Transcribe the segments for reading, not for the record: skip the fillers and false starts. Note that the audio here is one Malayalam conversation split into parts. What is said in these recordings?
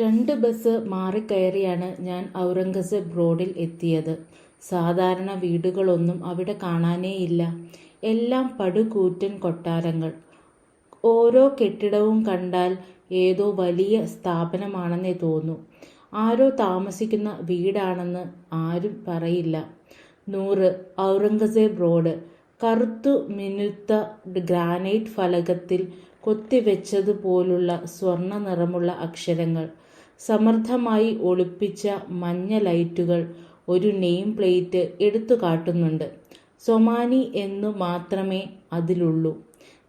2 ബസ് മാറിക്കയറിയാണ് ഞാൻ ഔറംഗസേബ് റോഡിൽ എത്തിയത്. സാധാരണ വീടുകളൊന്നും അവിടെ കാണാനേയില്ല. എല്ലാം പടുകൂറ്റൻ കൊട്ടാരങ്ങൾ. ഓരോ കെട്ടിടവും കണ്ടാൽ ഏതോ വലിയ സ്ഥാപനമാണെന്നേ തോന്നൂ. ആരോ താമസിക്കുന്ന വീടാണെന്ന് ആരും പറയില്ല. 100 ഔറംഗസേബ് റോഡ്. കറുത്തു മിനുത്ത ഗ്രാനൈറ്റ് ഫലകത്തിൽ കൊത്തിവെച്ചതുപോലുള്ള സ്വർണ്ണ നിറമുള്ള അക്ഷരങ്ങൾ, സമർത്ഥമായി ഒളിപ്പിച്ച മഞ്ഞ ലൈറ്റുകൾ. ഒരു നെയിം പ്ലേറ്റ് എടുത്തു കാട്ടുന്നുണ്ട്. സൊമാനി എന്നു മാത്രമേ അതിലുള്ളൂ.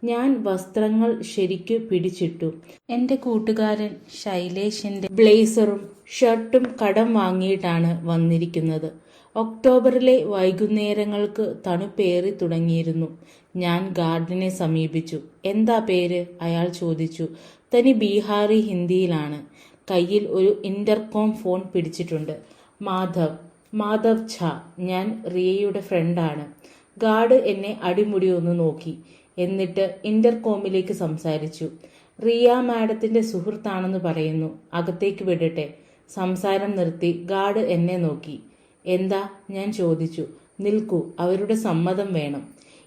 ഞാൻ വസ്ത്രങ്ങൾ ശരിക്കു പിടിച്ചിട്ടു. എൻ്റെ കൂട്ടുകാരൻ ശൈലേഷിൻ്റെ ബ്ലേസറും ഷർട്ടും കടം വാങ്ങിയിട്ടാണ് വന്നിരിക്കുന്നത്. ഒക്ടോബറിലെ വൈകുന്നേരങ്ങൾക്ക് തണുപ്പേറി തുടങ്ങിയിരുന്നു. ഞാൻ ഗാർഡിനെ സമീപിച്ചു. എന്താ പേര്? അയാൾ ചോദിച്ചു. തനി ബീഹാറി ഹിന്ദിയിലാണ്. കയ്യിൽ ഒരു ഇന്റർകോം ഫോൺ പിടിച്ചിട്ടുണ്ട്. മാധവ് ഝാ. ഞാൻ റിയയുടെ ഫ്രണ്ടാണ്. ഗാർഡ് എന്നെ അടിമുടി ഒന്ന് നോക്കി. എന്നിട്ട് ഇന്റർകോമിലേക്ക് സംസാരിച്ചു. റിയ മാഡത്തിന്റെ സുഹൃത്താണെന്ന് പറയുന്നു. അകത്തേക്ക് വിടട്ടെ? സംസാരം നിർത്തി ഗാർഡ് എന്നെ നോക്കി. എന്താ? ഞാൻ ചോദിച്ചു. നിൽക്കൂ, അവരുടെ സമ്മതം വേണം.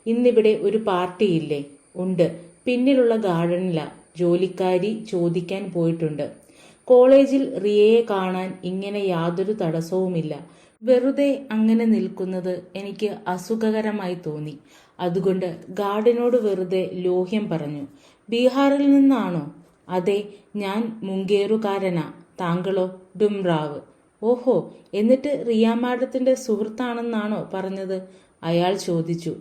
ഇന്നിവിടെ ഒരു പാർട്ടിയില്ലേ? ഉണ്ട്, പിന്നിലുള്ള ഗാർഡനിലാ. ജോലിക്കാരി ചോദിക്കാൻ പോയിട്ടുണ്ട്. കോളേജിൽ റിയയെ കാണാൻ ഇങ്ങനെ യാതൊരു തടസ്സവുമില്ല. വെറുതെ അങ്ങനെ നിൽക്കുന്നത് എനിക്ക് അസുഖകരമായി തോന്നി. അതുകൊണ്ട് ഗാർഡിനോട് വെറുതെ ലോഹ്യം പറഞ്ഞു. ബീഹാറിൽ നിന്നാണോ? അതെ, ഞാൻ മുങ്കേറുകാരനാ. താങ്കളോ? ഡുംറാവ്. ഓഹോ, എന്നിട്ട് റിയ മാഡത്തിന്റെ സുഹൃത്താണെന്നാണോ പറഞ്ഞത്? അയാൾ ചോദിച്ചു.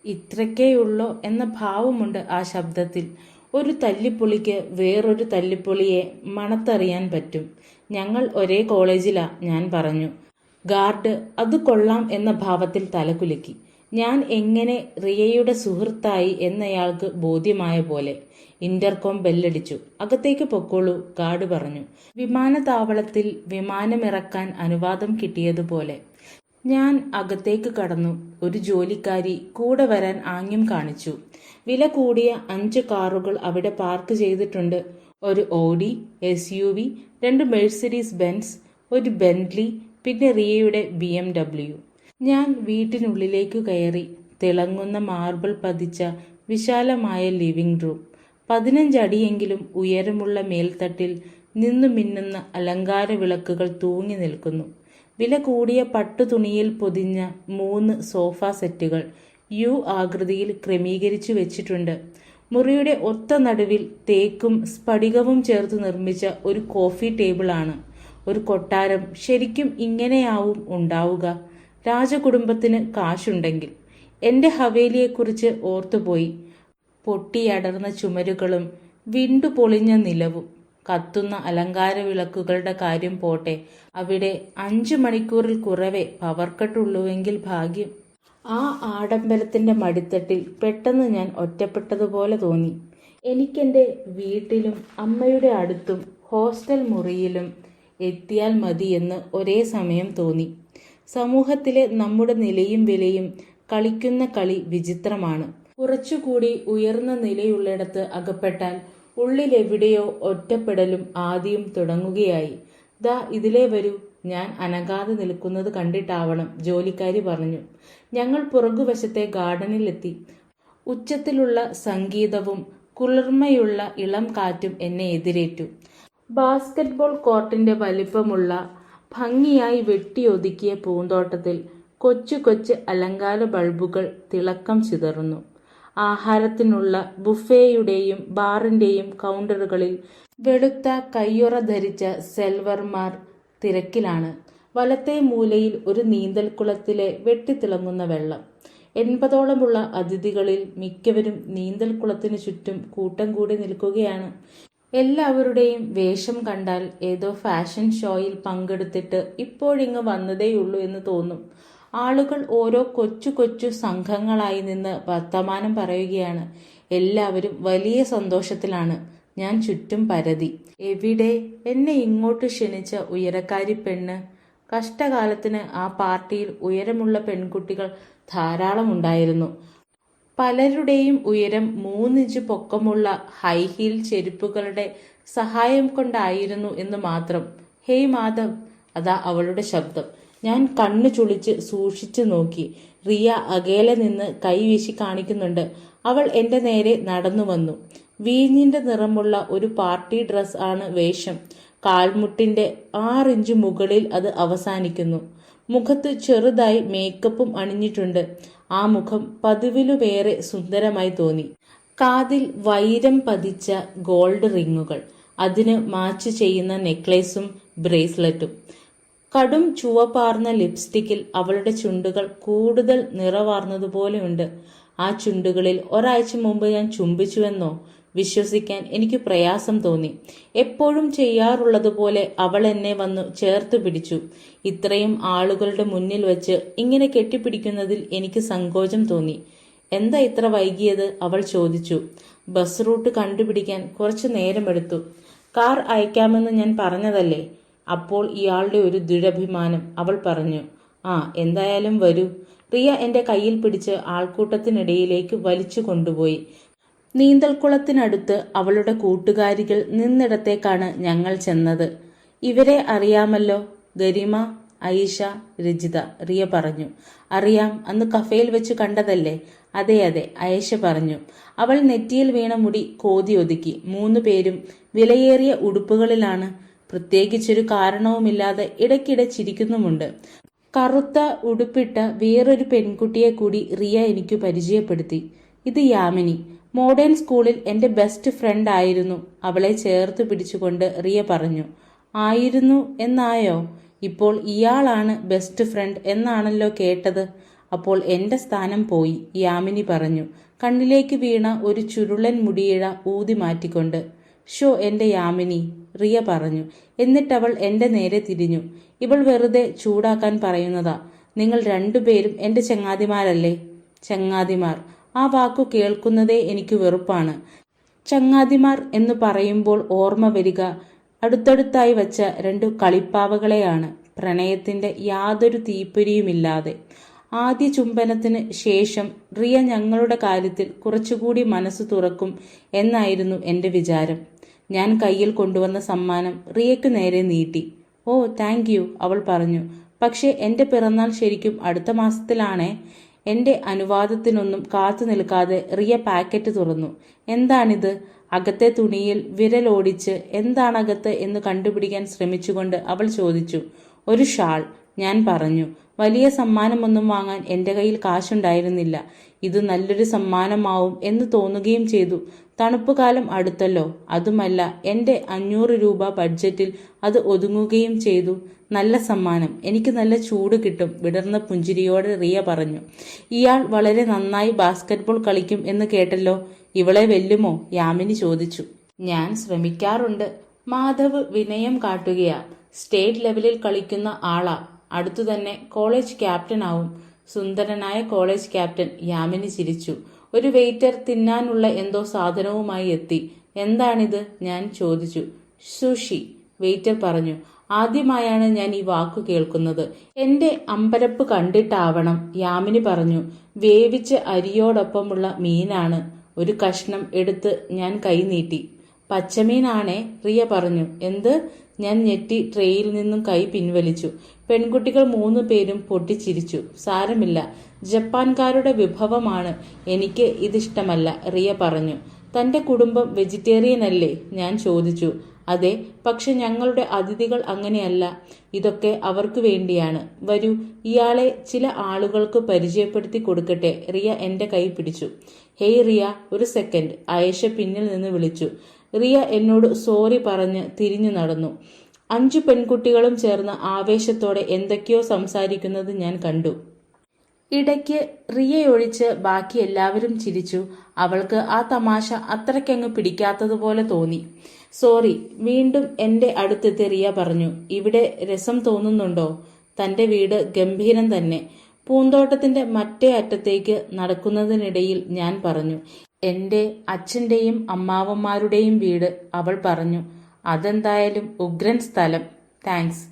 ഇത്രയ്ക്കേയുള്ളോ എന്ന ഭാവമുണ്ട് ആ ശബ്ദത്തിൽ. ഒരു തല്ലിപ്പൊളിക്ക് വേറൊരു തല്ലിപ്പൊളിയെ മണത്തറിയാൻ പറ്റും. ഞങ്ങൾ ഒരേ കോളേജിലാ, ഞാൻ പറഞ്ഞു. ഗാർഡ് അത് കൊള്ളാം എന്ന ഭാവത്തിൽ തലകുലുക്കി. ഞാൻ എങ്ങനെ റിയയുടെ സുഹൃത്തായി എന്നയാൾക്ക് ബോധ്യമായ പോലെ. ഇന്റർകോം ബെല്ലടിച്ചു. അകത്തേക്ക് പൊക്കോളൂ, ഗാർഡ് പറഞ്ഞു. വിമാനത്താവളത്തിൽ വിമാനമിറക്കാൻ അനുവാദം കിട്ടിയതുപോലെ. ഞാൻ അകത്തേക്ക് കടന്നു. ഒരു ജോലിക്കാരി കൂടെ വരാൻ ആംഗ്യം കാണിച്ചു. വില കൂടിയ 5 കാറുകൾ അവിടെ പാർക്ക് ചെയ്തിട്ടുണ്ട്. ഒരു ഓഡി SUV, 2 മെഴ്സിഡീസ് ബെൻസ്, ഒരു ബെന്റ്ലി, പിന്നെ റിയയുടെ BMW. ഞാൻ വീട്ടിനുള്ളിലേക്കു കയറി. തിളങ്ങുന്ന മാർബിൾ പതിച്ച വിശാലമായ ലിവിംഗ് റൂം. 15 അടിയെങ്കിലും ഉയരമുള്ള മേൽത്തട്ടിൽ നിന്നു മിന്നുന്ന അലങ്കാര വിളക്കുകൾ തൂങ്ങി നിൽക്കുന്നു. വില കൂടിയ പട്ടുതുണിയിൽ പൊതിഞ്ഞ 3 സോഫ സെറ്റുകൾ U ആകൃതിയിൽ ക്രമീകരിച്ചു വെച്ചിട്ടുണ്ട്. മുറിയുടെ ഒത്ത നടുവിൽ തേക്കും സ്ഫടികവും ചേർത്ത് നിർമ്മിച്ച ഒരു കോഫി ടേബിളാണ്. ഒരു കൊട്ടാരം ശരിക്കും ഇങ്ങനെയാവും ഉണ്ടാവുക, രാജകുടുംബത്തിന് കാശുണ്ടെങ്കിൽ. എൻ്റെ ഹവേലിയെക്കുറിച്ച് ഓർത്തുപോയി. പൊട്ടിയടർന്ന ചുമരുകളും വിണ്ടുപൊളിഞ്ഞ നിലവും. കത്തുന്ന അലങ്കാര വിളക്കുകളുടെ കാര്യം പോട്ടെ, അവിടെ 5 മണിക്കൂറിൽ കുറവേ പവർ കട്ടുള്ളുവെങ്കിൽ ഭാഗ്യം. ആ ആഡംബരത്തിന്റെ മടിത്തട്ടിൽ പെട്ടെന്ന് ഞാൻ ഒറ്റപ്പെട്ടതുപോലെ തോന്നി. എനിക്കെൻ്റെ വീട്ടിലും അമ്മയുടെ അടുത്തും ഹോസ്റ്റൽ മുറിയിലും എത്തിയാൽ മതിയെന്ന് ഒരേ സമയം തോന്നി. സമൂഹത്തിലെ നമ്മുടെ നിലയും വിലയും കളിക്കുന്ന കളി വിചിത്രമാണ്. കുറച്ചുകൂടി ഉയർന്ന നിലയുള്ളിടത്ത് അകപ്പെട്ടാൽ ഉള്ളിലെവിടെയോ ഒറ്റപ്പെടലും ആദ്യം തുടങ്ങുകയായി. ദാ ഇതിലേ വരൂ. ഞാൻ അനങ്ങാതെ നിൽക്കുന്നത് കണ്ടിട്ടാവണം, ജോലിക്കാരി പറഞ്ഞു. ഞങ്ങൾ പുറകുവശത്തെ ഗാർഡനിലെത്തി. ഉച്ചത്തിലുള്ള സംഗീതവും കുളിർമയുള്ള ഇളം കാറ്റും എന്നെ എതിരേറ്റു. ബാസ്കറ്റ്ബോൾ കോർട്ടിന്റെ വലിപ്പമുള്ള ഭംഗിയായി വെട്ടിയൊതുക്കിയ പൂന്തോട്ടത്തിൽ കൊച്ചു കൊച്ചു അലങ്കാര ബൾബുകൾ തിളക്കം ചിതറുന്നു. ആഹാരത്തിനുള്ള ബുഫേയുടെയും ബാറിന്റെയും കൗണ്ടറുകളിൽ വെളുത്ത കയ്യുറ ധരിച്ച സെൽവർമാർ തിരക്കിലാണ്. വലത്തെ മൂലയിൽ ഒരു നീന്തൽക്കുളത്തിലെ വെട്ടിത്തിളങ്ങുന്ന വെള്ളം. 80ഓളമുള്ള അതിഥികളിൽ മിക്കവരും നീന്തൽക്കുളത്തിനു ചുറ്റും കൂട്ടം കൂടി നിൽക്കുകയാണ്. എല്ലാവരുടെയും വേഷം കണ്ടാൽ ഏതോ ഫാഷൻ ഷോയിൽ പങ്കെടുത്തിട്ട് ഇപ്പോഴിങ്ങ് വന്നതേയുള്ളൂ എന്ന് തോന്നും. ആളുകൾ ഓരോ കൊച്ചു കൊച്ചു സംഘങ്ങളായി നിന്ന് വർത്തമാനം പറയുകയാണ്. എല്ലാവരും വലിയ സന്തോഷത്തിലാണ്. ഞാൻ ചുറ്റും പരതി. എവിടെ? എന്നെ ഇങ്ങോട്ട് ക്ഷണിച്ച ഉയരക്കാരി പെണ്ണ്. കഷ്ടകാലത്തിന് ആ പാർട്ടിയിൽ ഉയരമുള്ള പെൺകുട്ടികൾ ധാരാളമുണ്ടായിരുന്നു. പലരുടെയും ഉയരം 3 ഇഞ്ച് പൊക്കമുള്ള ഹൈ ഹീൽ ചെരുപ്പുകളുടെ സഹായം കൊണ്ടായിരുന്നു എന്ന് മാത്രം. ഹേയ് മാധവ്, അതാ അവളുടെ ശബ്ദം. ഞാൻ കണ്ണു ചുളിച്ച് സൂക്ഷിച്ചു നോക്കി. റിയ അകലെ നിന്ന് കൈവീശി കാണിക്കുന്നുണ്ട്. അവൾ എന്റെ നേരെ നടന്നു വന്നു. വീഞ്ഞിന്റെ നിറമുള്ള ഒരു പാർട്ടി ഡ്രസ് ആണ് വേഷം. കാൽമുട്ടിന്റെ 6 ഇഞ്ച് മുകളിൽ അത് അവസാനിക്കുന്നു. മുഖത്ത് ചെറുതായി മേക്കപ്പും അണിഞ്ഞിട്ടുണ്ട്. ആ മുഖം പതിവിലുമേറെ സുന്ദരമായി തോന്നി. കാതിൽ വൈരം പതിച്ച ഗോൾഡ് റിങ്ങുകൾ, അതിന് മാച്ച് ചെയ്യുന്ന നെക്ലേസും ബ്രേസ്ലെറ്റും. കടും ചുവപ്പാർന്ന ലിപ്സ്റ്റിക്കിൽ അവളുടെ ചുണ്ടുകൾ കൂടുതൽ നിറവാർന്നതുപോലെയുണ്ട്. ആ ചുണ്ടുകളിൽ ഒരാഴ്ച മുമ്പ് ഞാൻ ചുംബിച്ചുവെന്നോ വിശ്വസിക്കാൻ എനിക്ക് പ്രയാസം തോന്നി. എപ്പോഴും ചെയ്യാറുള്ളതുപോലെ അവൾ എന്നെ വന്നു ചേർത്ത് പിടിച്ചു. ഇത്രയും ആളുകളുടെ മുന്നിൽ വെച്ച് ഇങ്ങനെ കെട്ടിപ്പിടിക്കുന്നതിൽ എനിക്ക് സങ്കോചം തോന്നി. എന്താ ഇത്ര വൈകിയത്? അവൾ ചോദിച്ചു. ബസ് റൂട്ട് കണ്ടുപിടിക്കാൻ കുറച്ചു നേരമെടുത്തു. കാർ അയക്കാമെന്ന് ഞാൻ പറഞ്ഞതല്ലേ. അപ്പോൾ ഇയാളുടെ ഒരു ദൃഢാഭിമാനം. അവൾ പറഞ്ഞു. എന്തായാലും വരൂ. റിയ എന്റെ കയ്യിൽ പിടിച്ച് ആൾക്കൂട്ടത്തിനിടയിലേക്ക് വലിച്ചു കൊണ്ടുപോയി. നീന്തൽക്കുളത്തിനടുത്ത് അവളുടെ കൂട്ടുകാരികൾ നിന്നിടത്തേക്കാണ് ഞങ്ങൾ ചെന്നത്. ഇവരെ അറിയാമല്ലോ, ഗരിമ, ഐഷ, രജിത, റിയ പറഞ്ഞു. അറിയാം, അന്ന് കഫേയിൽ വെച്ച് കണ്ടതല്ലേ? അതെ അതെ, ഐഷ പറഞ്ഞു. അവൾ നെറ്റിയിൽ വീണ മുടി കോതി ഒതുക്കി. 3 പേരും വിലയേറിയ ഉടുപ്പുകളിലാണ്. പ്രത്യേകിച്ചൊരു കാരണവുമില്ലാതെ ഇടയ്ക്കിടെ ചിരിക്കുന്നുമുണ്ട്. കറുത്ത ഉടുപ്പിട്ട വേറൊരു പെൺകുട്ടിയെ കൂടി റിയ എനിക്ക് പരിചയപ്പെടുത്തി. ഇത് യാമിനി. മോഡേൺ സ്കൂളിൽ എന്റെ ബെസ്റ്റ് ഫ്രണ്ട് ആയിരുന്നു. അവളെ ചേർത്ത് പിടിച്ചുകൊണ്ട് റിയ പറഞ്ഞു. ആയിരുന്നു എന്നായോ? ഇപ്പോൾ ഇയാളാണ് ബെസ്റ്റ് ഫ്രണ്ട് എന്നാണല്ലോ കേട്ടത്. അപ്പോൾ എന്റെ സ്ഥാനം പോയി, യാമിനി പറഞ്ഞു, കണ്ണിലേക്ക് വീണ ഒരു ചുരുളൻ മുടിയിഴ ഊതി മാറ്റിക്കൊണ്ട്. ഷോ എന്റെ യാമിനി, റിയ പറഞ്ഞു. എന്നിട്ടവൾ എന്റെ നേരെ തിരിഞ്ഞു. ഇവൾ വെറുതെ ചൂടാക്കാൻ പറയുന്നതാ. നിങ്ങൾ 2 പേരും എന്റെ ചങ്ങാതിമാരല്ലേ? ചങ്ങാതിമാർ, ആ വാക്കു കേൾക്കുന്നതേ എനിക്ക് വെറുപ്പാണ്. ചങ്ങാതിമാർ എന്ന് പറയുമ്പോൾ ഓർമ്മ വരിക അടുത്തടുത്തായി വച്ച 2 കളിപ്പാവകളെയാണ്, പ്രണയത്തിന്റെ യാതൊരു തീപ്പൊരിയുമില്ലാതെ. ആദ്യ ചുംബനത്തിന് ശേഷം റിയ ഞങ്ങളുടെ കാര്യത്തിൽ കുറച്ചുകൂടി മനസ്സ് തുറക്കും എന്നായിരുന്നു എന്റെ വിചാരം. ഞാൻ കയ്യിൽ കൊണ്ടുവന്ന സമ്മാനം റിയയ്ക്കു നേരെ നീട്ടി. ഓ താങ്ക് യു, അവൾ പറഞ്ഞു. പക്ഷെ എന്റെ പിറന്നാൾ ശരിക്കും അടുത്ത മാസത്തിലാണേ. എന്റെ അനുവാദത്തിനൊന്നും കാത്തു നിൽക്കാതെ റിയ പാക്കറ്റ് തുറന്നു. എന്താണിത്? അകത്തെ തുണിയിൽ വിരലോടിച്ച് എന്താണകത്ത് എന്ന് കണ്ടുപിടിക്കാൻ ശ്രമിച്ചുകൊണ്ട് അവൾ ചോദിച്ചു. ഒരു ഷാൾ, ഞാൻ പറഞ്ഞു. വലിയ സമ്മാനമൊന്നും വാങ്ങാൻ എന്റെ കയ്യിൽ കാശുണ്ടായിരുന്നില്ല. ഇത് നല്ലൊരു സമ്മാനമാവും എന്ന് തോന്നുകയും ചെയ്തു. തണുപ്പുകാലം അടുത്തല്ലോ. അതുമല്ല, എന്റെ 500 രൂപ ബഡ്ജറ്റിൽ അത് ഒതുങ്ങുകയും ചെയ്തു. നല്ല സമ്മാനം, എനിക്ക് നല്ല ചൂട് കിട്ടും, വിടർന്ന പുഞ്ചിരിയോടെ റിയ പറഞ്ഞു. ഇയാൾ വളരെ നന്നായി ബാസ്കറ്റ്ബോൾ കളിക്കും എന്ന് കേട്ടല്ലോ. ഇവളെ വെല്ലുമോ? യാമിനി ചോദിച്ചു. ഞാൻ ശ്രമിക്കാറുണ്ട്. മാധവ് വിനയം കാട്ടുകയാ. സ്റ്റേറ്റ് ലെവലിൽ കളിക്കുന്ന ആളാ. അടുത്തു തന്നെ കോളേജ് ക്യാപ്റ്റൻ ആവും. സുന്ദരനായ കോളേജ് ക്യാപ്റ്റൻ, യാമിനി ചിരിച്ചു. ഒരു വെയിറ്റർ തിന്നാനുള്ള എന്തോ സാധനവുമായി എത്തി. എന്താണിത്? ഞാൻ ചോദിച്ചു. സുഷി, വെയിറ്റർ പറഞ്ഞു. ആദ്യമായാണ് ഞാൻ ഈ വാക്കു കേൾക്കുന്നത്. എന്റെ അമ്പരപ്പ് കണ്ടിട്ടാവണം, യാമിനി പറഞ്ഞു. വേവിച്ച അരിയോടൊപ്പമുള്ള മീനാണ്. ഒരു കഷ്ണം എടുത്ത് ഞാൻ കൈനീട്ടി. പച്ചമീനാണേ, റിയ പറഞ്ഞു. എന്ത്? ഞാൻ ഞെട്ടി ട്രേയിൽ നിന്നും കൈ പിൻവലിച്ചു. പെൺകുട്ടികൾ 3 പേരും പൊട്ടിച്ചിരിച്ചു. സാരമില്ല, ജപ്പാൻകാരുടെ വിഭവമാണ്, എനിക്ക് ഇതിഷ്ടമല്ല, റിയ പറഞ്ഞു. തന്റെ കുടുംബം വെജിറ്റേറിയൻ അല്ലേ? ഞാൻ ചോദിച്ചു. അതെ, പക്ഷെ ഞങ്ങളുടെ അതിഥികൾ അങ്ങനെയല്ല. ഇതൊക്കെ അവർക്ക് വേണ്ടിയാണ്. വരൂ, ഇയാളെ ചില ആളുകൾക്ക് പരിചയപ്പെടുത്തി കൊടുക്കട്ടെ. റിയ എന്റെ കൈ പിടിച്ചു. ഹേയ് റിയ, ഒരു സെക്കൻഡ്, ആയേഷ പിന്നിൽ നിന്ന് വിളിച്ചു. റിയ എന്നോട് സോറി പറഞ്ഞ് തിരിഞ്ഞു നടന്നു. 5 പെൺകുട്ടികളും ചേർന്ന് ആവേശത്തോടെ എന്തൊക്കെയോ സംസാരിക്കുന്നത് ഞാൻ കണ്ടു. ഇടയ്ക്ക് റിയയൊഴിച്ച് ബാക്കി എല്ലാവരും ചിരിച്ചു. അവൾക്ക് ആ തമാശ അത്രയ്ക്കങ്ങ് പിടിക്കാത്തതുപോലെ തോന്നി. സോറി, വീണ്ടും എന്റെ അടുത്തെത്തി റിയ പറഞ്ഞു. ഇവിടെ രസം തോന്നുന്നുണ്ടോ? തന്റെ വീട് ഗംഭീരം തന്നെ. പൂന്തോട്ടത്തിന്റെ മറ്റേ അറ്റത്തേക്ക് നടക്കുന്നതിനിടയിൽ ഞാൻ പറഞ്ഞു. എന്റെ അച്ഛന്റെയും അമ്മാവന്മാരുടെയും വീട്, അവൾ പറഞ്ഞു. അതെന്തായാലും ഉഗ്രൻ സ്ഥലം. താങ്ക്സ്.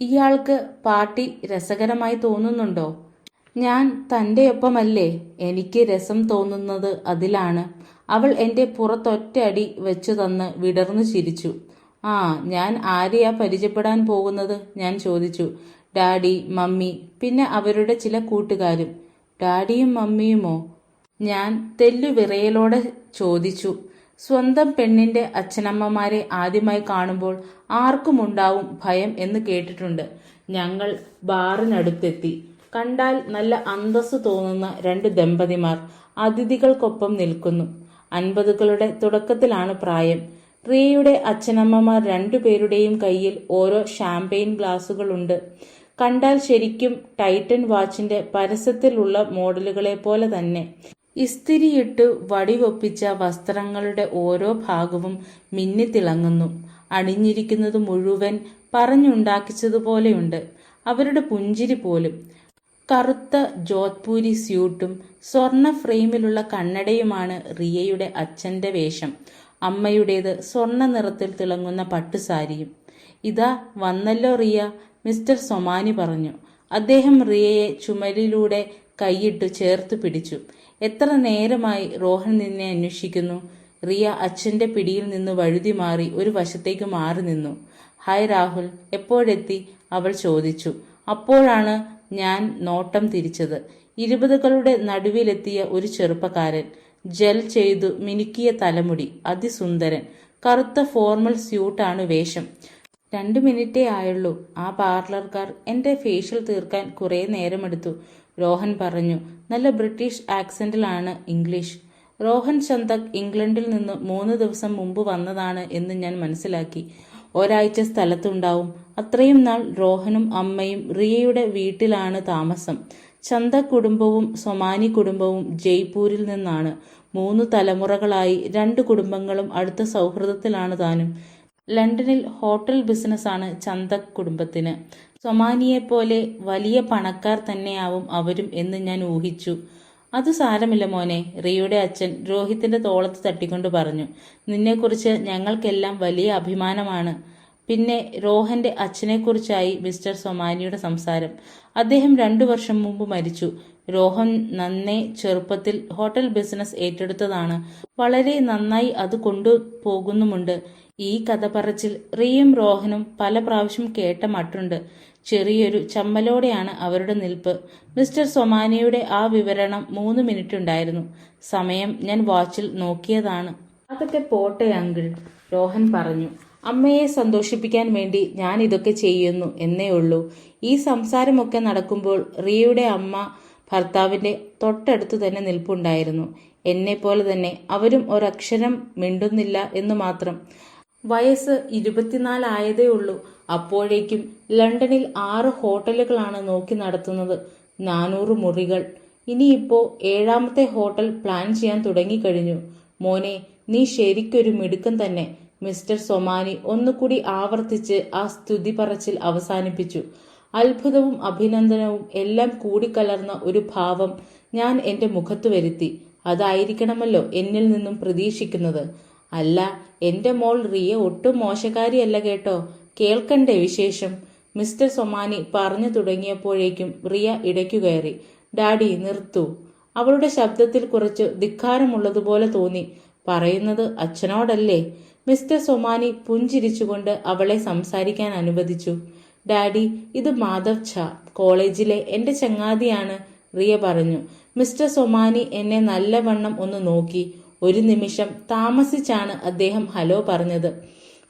ഇയാൾക്ക് പാർട്ടി രസകരമായി തോന്നുന്നുണ്ടോ? ഞാൻ തന്റെയൊപ്പമല്ലേ. എനിക്ക് രസം തോന്നുന്നത് അതിലാണ്. അവൾ എന്റെ പുറത്തൊറ്റ അടി വെച്ചു തന്ന് വിടർന്നു ചിരിച്ചു. ആ, ഞാൻ ആരെയാ പരിചയപ്പെടാൻ പോകുന്നത്? ഞാൻ ചോദിച്ചു. ഡാഡി, മമ്മി, പിന്നെ അവരുടെ ചില കൂട്ടുകാരും. ഡാഡിയും മമ്മിയുമോ? ഞാൻ തെല്ലുവിറയലോടെ ചോദിച്ചു. സ്വന്തം പെണ്ണിന്റെ അച്ഛനമ്മമാരെ ആദ്യമായി കാണുമ്പോൾ ആർക്കുമുണ്ടാവും ഭയം എന്ന് കേട്ടിട്ടുണ്ട്. ഞങ്ങൾ ബാറിനടുത്തെത്തി. കണ്ടാൽ നല്ല അന്തസ്സ് തോന്നുന്ന രണ്ട് ദമ്പതിമാർ അതിഥികൾക്കൊപ്പം നിൽക്കുന്നു. 50കളുടെ തുടക്കത്തിലാണ് പ്രായം. റിയയുടെ അച്ഛനമ്മമാർ രണ്ടുപേരുടെയും കയ്യിൽ ഓരോ ഷാമ്പെയിൻ ഗ്ലാസുകളുണ്ട്. കണ്ടാൽ ശരിക്കും ടൈറ്റൻ വാച്ചിന്റെ പരസ്യത്തിലുള്ള മോഡലുകളെ പോലെ തന്നെ. ഇസ്തിരിയിട്ട് വടിവൊപ്പിച്ച വസ്ത്രങ്ങളുടെ ഓരോ ഭാഗവും മിന്നിത്തിളങ്ങുന്നു. അണിഞ്ഞിരിക്കുന്നത് മുഴുവൻ പറഞ്ഞുണ്ടാക്കിച്ചതുപോലെയുണ്ട്. അവരുടെ പുഞ്ചിരി പോലും. കറുത്ത ജോധ്പൂരി സ്യൂട്ടും സ്വർണ ഫ്രെയിമിലുള്ള കണ്ണടയുമാണ് റിയയുടെ അച്ഛന്റെ വേഷം. അമ്മയുടേത് സ്വർണ്ണ നിറത്തിൽ തിളങ്ങുന്ന പട്ടുസാരിയും. ഇതാ വന്നല്ലോ റിയ, മിസ്റ്റർ സൊമാനി പറഞ്ഞു. അദ്ദേഹം റിയയെ ചുമലിലൂടെ കൈയിട്ട് ചേർത്ത് പിടിച്ചു. എത്ര നേരമായി റോഹൻ നിന്നെ അന്വേഷിക്കുന്നു? റിയ അച്ഛന്റെ പിടിയിൽ നിന്ന് വഴുതി മാറി ഒരു വശത്തേക്ക് മാറി നിന്നു. ഹായ് രാഹുൽ, എപ്പോഴെത്തി? അവൾ ചോദിച്ചു. അപ്പോഴാണ് ഞാൻ നോട്ടം തിരിച്ചത്. 20കളുടെ നടുവിലെത്തിയ ഒരു ചെറുപ്പക്കാരൻ. ജെൽ ചെയ്തു മിനുക്കിയ തലമുടി, അതിസുന്ദരൻ. കറുത്ത ഫോർമൽ സ്യൂട്ടാണ് വേഷം. 2 മിനിറ്റേ ആയുള്ളൂ. ആ പാർലർക്കാർ എന്റെ ഫേഷ്യൽ തീർക്കാൻ കുറേ നേരമെടുത്തു, രോഹൻ പറഞ്ഞു. നല്ല ബ്രിട്ടീഷ് ആക്സന്റിലാണ് ഇംഗ്ലീഷ്. രോഹൻ ചന്തക് ഇംഗ്ലണ്ടിൽ നിന്ന് 3 ദിവസം മുമ്പ് വന്നതാണ് എന്ന് ഞാൻ മനസ്സിലാക്കി. ഒരാഴ്ച സ്ഥലത്തുണ്ടാവും. അത്രയും നാൾ രോഹനും അമ്മയും റിയയുടെ വീട്ടിലാണ് താമസം. ചന്തക് കുടുംബവും സൊമാനി കുടുംബവും ജയ്പൂരിൽ നിന്നാണ്. 3 തലമുറകളായി 2 കുടുംബങ്ങളും അടുത്ത സൗഹൃദത്തിലാണ് താനും. ലണ്ടനിൽ ഹോട്ടൽ ബിസിനസ്സാണ് ചന്തക് കുടുംബത്തിന്. സൊമാനിയെപ്പോലെ വലിയ പണക്കാർ തന്നെയാവും അവരും എന്ന് ഞാൻ ഊഹിച്ചു. അത് സാരമില്ല മോനെ, റിയയുടെ അച്ഛൻ രോഹിത്തിന്റെ തോളത്ത് തട്ടിക്കൊണ്ട് പറഞ്ഞു. നിന്നെക്കുറിച്ച് ഞങ്ങൾക്കെല്ലാം വലിയ അഭിമാനമാണ്. പിന്നെ രോഹന്റെ അച്ഛനെക്കുറിച്ചായി മിസ്റ്റർ സൊമാനിയുടെ സംസാരം. അദ്ദേഹം 2 വർഷം മുമ്പ് മരിച്ചു. രോഹൻ നന്നേ ചെറുപ്പത്തിൽ ഹോട്ടൽ ബിസിനസ് ഏറ്റെടുത്തതാണ്. വളരെ നന്നായി അത് കൊണ്ടുപോകുന്നുമുണ്ട്. ഈ കഥ പറച്ചിൽ റിയയും രോഹനും പല പ്രാവശ്യം കേട്ട മട്ടുണ്ട്. ചെറിയൊരു ചമ്മലോടെയാണ് അവരുടെ നിൽപ്പ്. മിസ്റ്റർ സൊമാനിയുടെ ആ വിവരണം 3 മിനിറ്റ് ഉണ്ടായിരുന്നു. സമയം ഞാൻ വാച്ചിൽ നോക്കിയതാണ്. അതൊക്കെ പോട്ടെ അങ്കിൾ, രോഹൻ പറഞ്ഞു. അമ്മയെ സന്തോഷിപ്പിക്കാൻ വേണ്ടി ഞാൻ ഇതൊക്കെ ചെയ്യുന്നു എന്നേ ഉള്ളൂ. ഈ സംസാരമൊക്കെ നടക്കുമ്പോൾ റിയയുടെ അമ്മ ഭർത്താവിന്റെ തൊട്ടടുത്ത് തന്നെ നിൽപ്പുണ്ടായിരുന്നു. എന്നെപ്പോലെ തന്നെ അവരും ഒരക്ഷരം മിണ്ടുന്നില്ല എന്ന് മാത്രം. വയസ്സ് 24 ആയതേ ഉള്ളൂ. അപ്പോഴേക്കും ലണ്ടനിൽ 6 ഹോട്ടലുകളാണ് നോക്കി നടത്തുന്നത്. 400 മുറികൾ. ഇനിയിപ്പോ 7ാമത്തെ ഹോട്ടൽ പ്ലാൻ ചെയ്യാൻ തുടങ്ങിക്കഴിഞ്ഞു. മോനെ, നീ ശരിക്കൊരു മിടുക്കൻ തന്നെ, മിസ്റ്റർ സൊമാനി ഒന്നുകൂടി ആവർത്തിച്ച് ആ സ്തുതി പറച്ചിൽ അവസാനിപ്പിച്ചു. അത്ഭുതവും അഭിനന്ദനവും എല്ലാം കൂടിക്കലർന്ന ഒരു ഭാവം ഞാൻ എന്റെ മുഖത്തു വരുത്തി. അതായിരിക്കണമല്ലോ എന്നിൽ നിന്നും പ്രതീക്ഷിക്കുന്നത്. അല്ല, എന്റെ മോൾ റിയ ഒട്ടും മോശക്കാരിയല്ല കേട്ടോ. കേൾക്കണ്ടേ വിശേഷം? മിസ്റ്റർ സൊമാനി പറഞ്ഞു തുടങ്ങിയപ്പോഴേക്കും റിയ ഇടയ്ക്കു കയറി. ഡാഡി, നിർത്തൂ. അവളുടെ ശബ്ദത്തിൽ കുറച്ച് ധിക്കാരമുള്ളതുപോലെ തോന്നി. പറയുന്നത് അച്ഛനോടല്ലേ? മിസ്റ്റർ സൊമാനി പുഞ്ചിരിച്ചുകൊണ്ട് അവളെ സംസാരിക്കാൻ അനുവദിച്ചു. ഡാഡി, ഇത് മാധവ് ഝാ, കോളേജിലെ എന്റെ ചങ്ങാതിയാണ്, റിയ പറഞ്ഞു. മിസ്റ്റർ സൊമാനി എന്നെ നല്ലവണ്ണം ഒന്ന് നോക്കി. ഒരു നിമിഷം താമസിച്ചാണ് അദ്ദേഹം ഹലോ പറഞ്ഞത്.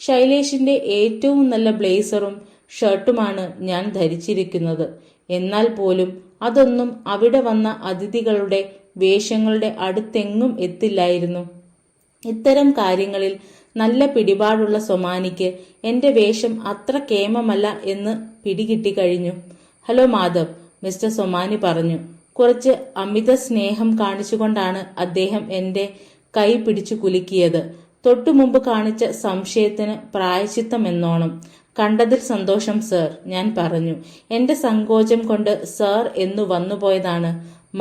ശൈലേഷിന്റെ ഏറ്റവും നല്ല ബ്ലേസറും ഷർട്ടുമാണ് ഞാൻ ധരിച്ചിരിക്കുന്നത്. എന്നാൽ പോലും അതൊന്നും അവിടെ വന്ന അതിഥികളുടെ വേഷങ്ങളുടെ അടുത്തെങ്ങും എത്തില്ലായിരുന്നു. ഇത്തരം കാര്യങ്ങളിൽ നല്ല പിടിപാടുള്ള സൊമാനിക്ക് എന്റെ വേഷം അത്ര കേമമല്ല എന്ന് പിടികിട്ടി കഴിഞ്ഞു. ഹലോ മാധവ്, മിസ്റ്റർ സൊമാനി പറഞ്ഞു. കുറച്ച് അമിത സ്നേഹം കാണിച്ചുകൊണ്ടാണ് അദ്ദേഹം എന്റെ കൈ പിടിച്ചു കുലുക്കിയത്. തൊട്ടുമുമ്പ് കാണിച്ച സംശയത്തിന് പ്രായശ്ചിത്തമെന്നോണം. കണ്ടതിൽ സന്തോഷം സർ, ഞാൻ പറഞ്ഞു. എന്റെ സങ്കോചം കൊണ്ട് സർ എന്നു വന്നുപോയതാണ്.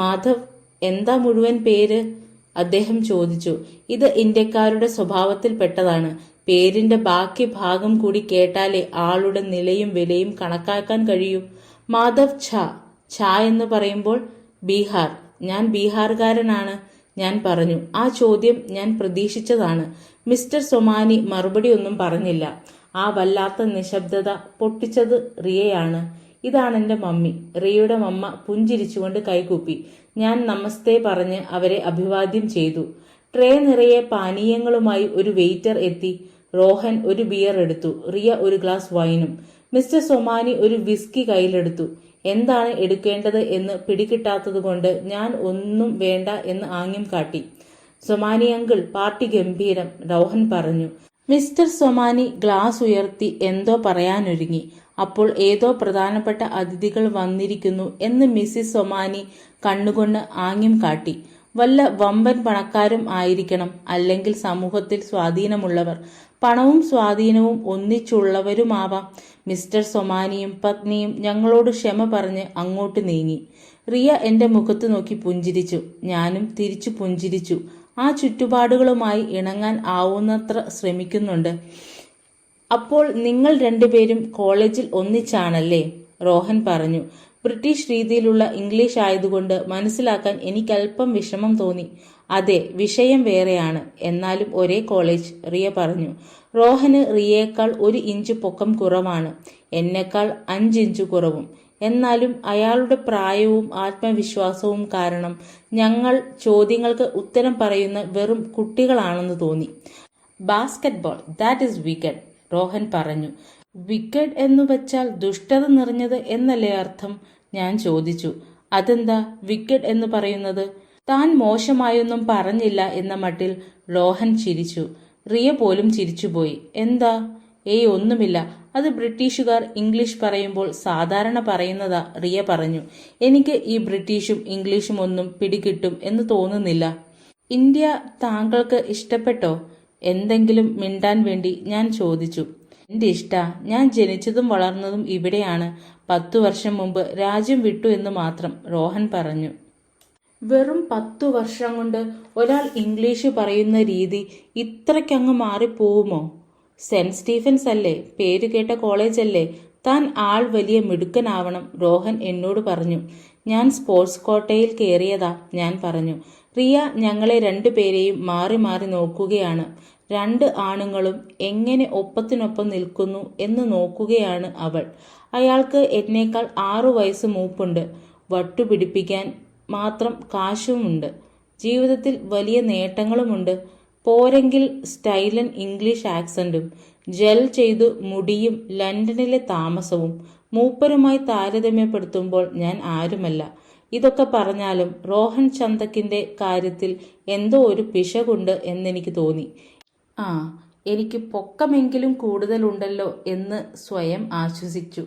മാധവ്, എന്താ മുഴുവൻ പേര്? അദ്ദേഹം ചോദിച്ചു. ഇത് ഇന്ത്യക്കാരുടെ സ്വഭാവത്തിൽപ്പെട്ടതാണ്. പേരിന്റെ ബാക്കി ഭാഗം കൂടി കേട്ടാലേ ആളുടെ നിലയും വിലയും കണക്കാക്കാൻ കഴിയൂ. മാധവ് ഝാ. ഝാ എന്ന് പറയുമ്പോൾ? ബീഹാർ. ഞാൻ ബീഹാറുകാരനാണ്, ഞാൻ പറഞ്ഞു. ആ ചോദ്യം ഞാൻ പ്രതീക്ഷിച്ചതാണ്. മിസ്റ്റർ സൊമാനി മറുപടി ഒന്നും പറഞ്ഞില്ല. ആ വല്ലാത്ത നിശബ്ദത പൊട്ടിച്ചത് റിയയാണ്. ഇതാണെന്റെ മമ്മി. റിയയുടെ മമ്മ പുഞ്ചിരിച്ചുകൊണ്ട് കൈകൂപ്പി. ഞാൻ നമസ്തേ പറഞ്ഞ് അവരെ അഭിവാദ്യം ചെയ്തു. ട്രേ നിറയെ പാനീയങ്ങളുമായി ഒരു വെയിറ്റർ എത്തി. റോഹൻ ഒരു ബിയർ എടുത്തു. റിയ ഒരു ഗ്ലാസ് വൈനും. മിസ്റ്റർ സൊമാനി ഒരു വിസ്കി കയ്യിലെടുത്തു. എന്താണ് എടുക്കേണ്ടത് എന്ന് പിടികിട്ടാത്തതുകൊണ്ട് ഞാൻ ഒന്നും വേണ്ട എന്ന് ആംഗ്യം കാട്ടി. സൊമാനി അങ്കിൾ, പാർട്ടി ഗംഭീരം, റോഹൻ പറഞ്ഞു. മിസ്റ്റർ സൊമാനി ഗ്ലാസ് ഉയർത്തി എന്തോ പറയാനൊരുങ്ങി. അപ്പോൾ ഏതോ പ്രധാനപ്പെട്ട അതിഥികൾ വന്നിരിക്കുന്നു എന്ന് മിസ്സിസ് സൊമാനി കണ്ണുകൊണ്ട് ആംഗ്യം കാട്ടി. വല്ല വമ്പൻ പണക്കാരും ആയിരിക്കണം, അല്ലെങ്കിൽ സമൂഹത്തിൽ സ്വാധീനമുള്ളവർ. പണവും സ്വാധീനവും ഒന്നിച്ചുള്ളവരുമാവാം. മിസ്റ്റർ സൊമാനിയും പത്നിയും ഞങ്ങളോട് ക്ഷമ പറഞ്ഞ് അങ്ങോട്ട് നീങ്ങി. റിയ എന്റെ മുഖത്ത് നോക്കി പുഞ്ചിരിച്ചു. ഞാനും തിരിച്ചു പുഞ്ചിരിച്ചു. ആ ചുറ്റുപാടുകളുമായി ഇണങ്ങാൻ ആവുന്നത്ര ശ്രമിക്കുന്നുണ്ട്. അപ്പോൾ നിങ്ങൾ രണ്ടുപേരും കോളേജിൽ ഒന്നിച്ചാണല്ലേ? റോഹൻ പറഞ്ഞു. ബ്രിട്ടീഷ് രീതിയിലുള്ള ഇംഗ്ലീഷ് ആയതുകൊണ്ട് മനസ്സിലാക്കാൻ എനിക്കല്പം വിഷമം തോന്നി. അതെ, വിഷയം വേറെയാണ്, എന്നാലും ഒരേ കോളേജ്, റിയ പറഞ്ഞു. റോഹന് റിയേക്കാൾ 1 ഇഞ്ച് പൊക്കം കുറവാണ്, എന്നെക്കാൾ 5 ഇഞ്ച് കുറവും. എന്നാലും അയാളുടെ പ്രായവും ആത്മവിശ്വാസവും കാരണം ഞങ്ങൾ ചോദ്യങ്ങൾക്ക് ഉത്തരം പറയുന്ന വെറും കുട്ടികളാണെന്ന് തോന്നി. Basketball, that is wicket, Rohan പറഞ്ഞു. വിക്കറ്റ് എന്നു വച്ചാൽ ദുഷ്ടത നിറഞ്ഞത് എന്നല്ലേ അർത്ഥം? ഞാൻ ചോദിച്ചു. അതെന്താ വിക്കറ്റ് എന്ന് പറയുന്നത്? താൻ മോശമായൊന്നും പറഞ്ഞില്ല എന്ന മട്ടിൽ റോഹൻ ചിരിച്ചു. റിയ പോലും ചിരിച്ചുപോയി. എന്താ? ഏയ് ഒന്നുമില്ല, അത് ബ്രിട്ടീഷുകാർ ഇംഗ്ലീഷ് പറയുമ്പോൾ സാധാരണ പറയുന്നതാ, റിയ പറഞ്ഞു. എനിക്ക് ഈ ബ്രിട്ടീഷും ഇംഗ്ലീഷും ഒന്നും പിടികിട്ടും എന്ന് തോന്നുന്നില്ല. ഇന്ത്യ താങ്കൾക്ക് ഇഷ്ടപ്പെട്ടോ? എന്തെങ്കിലും മിണ്ടാൻ വേണ്ടി ഞാൻ ചോദിച്ചു. എന്റെ ഇഷ്ടാ, ഞാൻ ജനിച്ചതും വളർന്നതും ഇവിടെയാണ്. 10 വർഷം മുമ്പ് രാജ്യം വിട്ടു എന്ന് മാത്രം, റോഹൻ പറഞ്ഞു. വെറും 10 വർഷം കൊണ്ട് ഒരാൾ ഇംഗ്ലീഷ് പറയുന്ന രീതി ഇത്രയ്ക്കങ്ങ് മാറിപ്പോവുമോ? സെന്റ് സ്റ്റീഫൻസ് അല്ലേ, പേര് കേട്ട കോളേജ് അല്ലേ, താൻ ആൾ വലിയ മിടുക്കനാവണം, റോഹൻ എന്നോട് പറഞ്ഞു. ഞാൻ സ്പോർട്സ് കോട്ടയിൽ കയറിയതാ, ഞാൻ പറഞ്ഞു. റിയ ഞങ്ങളെ 2 പേരെയും മാറി മാറി നോക്കുകയാണ്. 2 ആണുങ്ങളും എങ്ങനെ ഒപ്പത്തിനൊപ്പം നിൽക്കുന്നു എന്ന് നോക്കുകയാണ് അവൾ. അയാൾക്ക് എന്നേക്കാൾ 6 വയസ്സ് മൂപ്പുണ്ട്. വട്ടുപിടിപ്പിക്കാൻ മാത്രം കാശുമുണ്ട്. ജീവിതത്തിൽ വലിയ നേട്ടങ്ങളുമുണ്ട്. പോരെങ്കിൽ സ്റ്റൈലൻ ഇംഗ്ലീഷ് ആക്സന്റും, ജെൽ ചെയ്തു മുടിയും, ലണ്ടനിലെ താമസവും. മൂപ്പരുമായി താരതമ്യപ്പെടുത്തുമ്പോൾ ഞാൻ ആരുമല്ല. ഇതൊക്കെ പറഞ്ഞാലും റോഹൻ ചന്തക്കിന്റെ കാര്യത്തിൽ എന്തോ ഒരു പിശകുണ്ട് എന്നെനിക്ക് തോന്നി. ആ, എനിക്ക് പൊക്കമെങ്കിലും കൂടുതലുണ്ടല്ലോ എന്ന് സ്വയം ആശ്വസിച്ചു.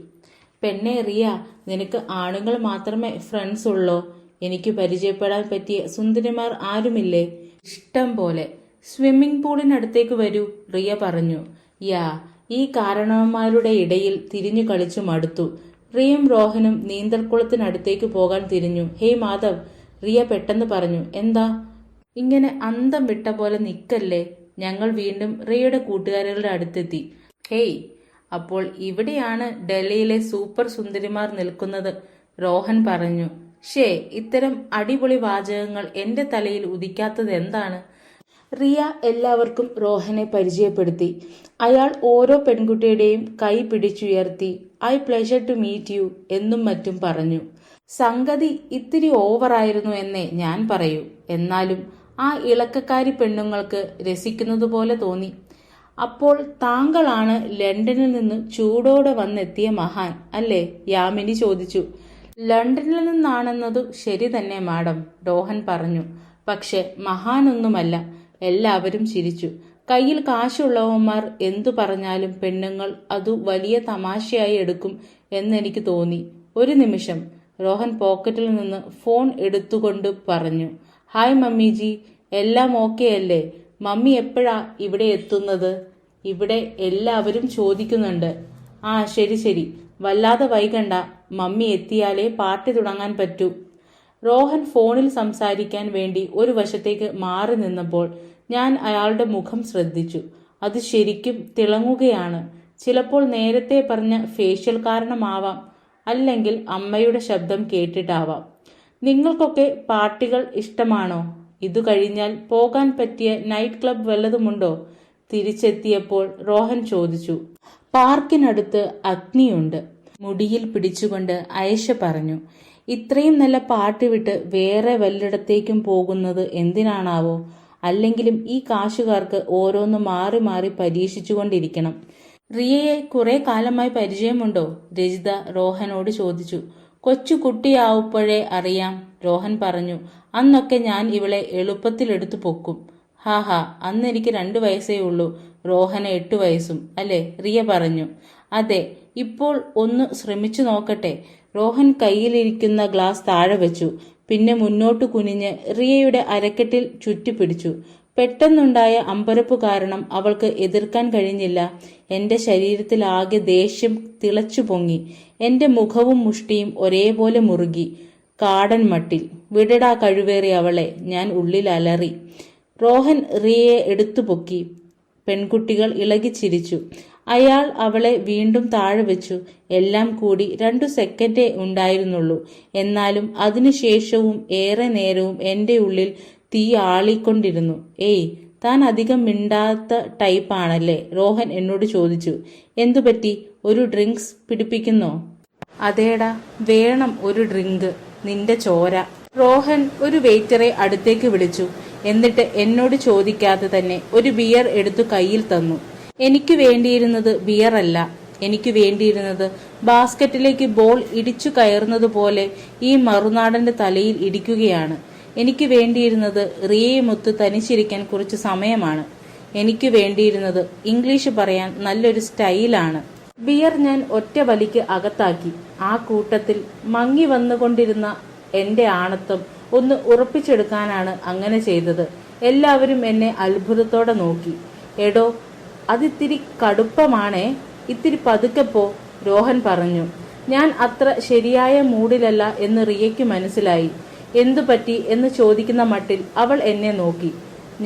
പെണ്ണെ റിയ, നിനക്ക് ആണുങ്ങൾ മാത്രമേ ഫ്രണ്ട്സ് ഉള്ളോ? എനിക്ക് പരിചയപ്പെടാൻ പറ്റിയ സുന്ദരിമാർ ആരുമില്ലേ? ഇഷ്ടം പോലെ. സ്വിമ്മിംഗ് പൂളിനടുത്തേക്ക് വരൂ, റിയ പറഞ്ഞു. യാ, ഈ കാരണവന്മാരുടെ ഇടയിൽ തിരിഞ്ഞു കളിച്ചു മടുത്തു. റിയയും റോഹനും നീന്തൽക്കുളത്തിനടുത്തേക്ക് പോകാൻ തിരിഞ്ഞു. ഹേയ് മാധവ്, റിയ പെട്ടെന്ന് പറഞ്ഞു. എന്താ? ഇങ്ങനെ അന്തം വിട്ട പോലെ നിക്കല്ലേ. ഞങ്ങൾ വീണ്ടും റിയയുടെ കൂട്ടുകാരികളുടെ അടുത്തെത്തി. ഹേയ്, അപ്പോൾ ഇവിടെയാണ് ഡൽഹിയിലെ സൂപ്പർ സുന്ദരിമാർ നിൽക്കുന്നത്, റോഹൻ പറഞ്ഞു. ഷേ, ഇത്തരം അടിപൊളി വാചകങ്ങൾ എന്റെ തലയിൽ ഉദിക്കാത്തത് എന്താണ്? റിയ എല്ലാവർക്കും റോഹനെ പരിചയപ്പെടുത്തി. അയാൾ ഓരോ പെൺകുട്ടിയുടെയും കൈ പിടിച്ചുയർത്തി I pleasure to meet you എന്നും മറ്റും പറഞ്ഞു. സംഗതി ഇത്തിരി ഓവറായിരുന്നു എന്നേ ഞാൻ പറയൂ. എന്നാലും ആ ഇളക്കക്കാരി പെണ്ണുങ്ങൾക്ക് രസിക്കുന്നതുപോലെ തോന്നി. അപ്പോൾ താങ്കളാണ് ലണ്ടനിൽ നിന്ന് ചൂടോടെ വന്നെത്തിയ മഹാൻ അല്ലേ? യാമിനി ചോദിച്ചു. ലണ്ടനിൽ നിന്നാണെന്നതു ശരി തന്നെ മാഡം, റോഹൻ പറഞ്ഞു. പക്ഷെ മഹാനൊന്നുമല്ല. എല്ലാവരും ചിരിച്ചു. കയ്യിൽ കാശുള്ളവന്മാർ എന്തു പറഞ്ഞാലും പെണ്ണുങ്ങൾ അതു വലിയ തമാശയായി എടുക്കും എന്നെനിക്ക് തോന്നി. ഒരു നിമിഷം, റോഹൻ പോക്കറ്റിൽ നിന്ന് ഫോൺ എടുത്തുകൊണ്ട് പറഞ്ഞു. ഹായ് മമ്മിജി, എല്ലാം ഓക്കെ അല്ലേ? മമ്മി എപ്പോഴാ ഇവിടെ എത്തുന്നത്? ഇവിടെ എല്ലാവരും ചോദിക്കുന്നുണ്ട്. ആ ശരി ശരി, വല്ലാതെ വൈകണ്ട, മമ്മി എത്തിയാലേ പാർട്ടി തുടങ്ങാൻ പറ്റൂ. റോഹൻ ഫോണിൽ സംസാരിക്കാൻ വേണ്ടി ഒരു വശത്തേക്ക് മാറി നിന്നപ്പോൾ ഞാൻ അയാളുടെ മുഖം ശ്രദ്ധിച്ചു. അത് ശരിക്കും തിളങ്ങുകയാണ്. ചിലപ്പോൾ നേരത്തെ പറഞ്ഞ ഫേഷ്യൽ കാരണമാവാം, അല്ലെങ്കിൽ അമ്മയുടെ ശബ്ദം കേട്ടിട്ടാവാം. നിങ്ങൾക്കൊക്കെ പാർട്ടികൾ ഇഷ്ടമാണോ? ഇതു കഴിഞ്ഞാൽ പോകാൻ പറ്റിയ നൈറ്റ് ക്ലബ് വല്ലതുമുണ്ടോ? തിരിച്ചെത്തിയപ്പോൾ റോഹൻ ചോദിച്ചു. പാർക്കിനടുത്ത് അഗ്നിയുണ്ട്. മുടിയിൽ പിടിച്ചുകൊണ്ട് അയഷ പറഞ്ഞു. ഇത്രയും നല്ല പാട്ട് വിട്ട് വേറെ വല്ലിടത്തേക്കും പോകുന്നത് എന്തിനാണാവോ? അല്ലെങ്കിലും ഈ കാശുകാർക്ക് ഓരോന്ന് മാറി മാറി പരീക്ഷിച്ചുകൊണ്ടിരിക്കണം. റിയയെ കുറെ കാലമായി പരിചയമുണ്ടോ? രജിത റോഹനോട് ചോദിച്ചു. കൊച്ചു കുട്ടിയാവുമ്പോഴേ അറിയാം, രോഹൻ പറഞ്ഞു. അന്നൊക്കെ ഞാൻ ഇവളെ എളുപ്പത്തിലെടുത്തു പൊക്കും. ഹാ അന്ന് എനിക്ക് 2 വയസ്സേ ഉള്ളൂ. രോഹന് 8 വയസ്സും അല്ലേ? റിയ പറഞ്ഞു. അതെ, ഇപ്പോൾ ഒന്ന് ശ്രമിച്ചു നോക്കട്ടെ. രോഹൻ കയ്യിലിരിക്കുന്ന ഗ്ലാസ് താഴെ വെച്ചു. പിന്നെ മുന്നോട്ട് കുനിഞ്ഞ് റിയയുടെ അരക്കെട്ടിൽ ചുറ്റിപ്പിടിച്ചു. പെട്ടെന്നുണ്ടായ അമ്പരപ്പ് കാരണം അവൾക്ക് എതിർക്കാൻ കഴിഞ്ഞില്ല. എന്റെ ശരീരത്തിലാകെ ദേഷ്യം തിളച്ചു പൊങ്ങി. എന്റെ മുഖവും മുഷ്ടിയും ഒരേപോലെ മുറുകി. കാടൻ മട്ടിൽ വിടടാ കഴിവേറി അവളെ, ഞാൻ ഉള്ളിൽ അലറി. റോഹൻ റിയയെ എടുത്തു പൊക്കി. പെൺകുട്ടികൾ ഇളകിച്ചിരിച്ചു. അയാൾ അവളെ വീണ്ടും താഴെ വെച്ചു. എല്ലാം കൂടി 2 സെക്കൻഡേ ഉണ്ടായിരുന്നുള്ളൂ. എന്നാലും അതിനുശേഷവും ഏറെ നേരവും എന്റെ ഉള്ളിൽ തീ ആളിക്കൊണ്ടിരുന്നു. ഏയ്, താൻ അധികം മിണ്ടാത്ത ടൈപ്പാണല്ലേ? റോഹൻ എന്നോട് ചോദിച്ചു. എന്തുപറ്റി? ഒരു ഡ്രിങ്ക്സ് പിടിപ്പിക്കുന്നോ? അതേടാ, വേണം ഒരു ഡ്രിങ്ക്. നിന്റെ ചോര. റോഹൻ ഒരു വെയിറ്ററെ അടുത്തേക്ക് വിളിച്ചു. എന്നിട്ട് എന്നോട് ചോദിക്കാതെ തന്നെ ഒരു ബിയർ എടുത്തു കയ്യിൽ തന്നു. എനിക്ക് വേണ്ടിയിരുന്നത് ബിയർ അല്ല. എനിക്ക് വേണ്ടിയിരുന്നത് ബാസ്ക്കറ്റിലേക്ക് ബോൾ ഇടിച്ചു കയറുന്നത് പോലെ ഈ മറുനാടന്റെ തലയിൽ ഇടിക്കുകയാണ്. എനിക്ക് വേണ്ടിയിരുന്നത് റിയയുമൊത്ത് തനിച്ചിരിക്കാൻ കുറച്ച് സമയമാണ്. എനിക്ക് വേണ്ടിയിരുന്നത് ഇംഗ്ലീഷ് പറയാൻ നല്ലൊരു സ്റ്റൈലാണ്. ബിയർ ഞാൻ ഒറ്റ വലിക്ക് അകത്താക്കി. ആ കൂട്ടത്തിൽ മങ്ങി വന്നുകൊണ്ടിരുന്ന എന്റെ ആണത്വം ഒന്ന് ഉറപ്പിച്ചെടുക്കാനാണ് അങ്ങനെ ചെയ്തത്. എല്ലാവരും എന്നെ അത്ഭുതത്തോടെ നോക്കി. എടോ, അതിത്തിരി കടുപ്പമാണേ, ഇത്തിരി പതുക്കെ പോ, രോഹൻ പറഞ്ഞു. ഞാൻ അത്ര ശരിയായ മൂഡിലല്ല എന്ന് റിയയ്ക്ക് മനസ്സിലായി. എന്തുപറ്റി എന്ന് ചോദിക്കുന്ന മട്ടിൽ അവൾ എന്നെ നോക്കി.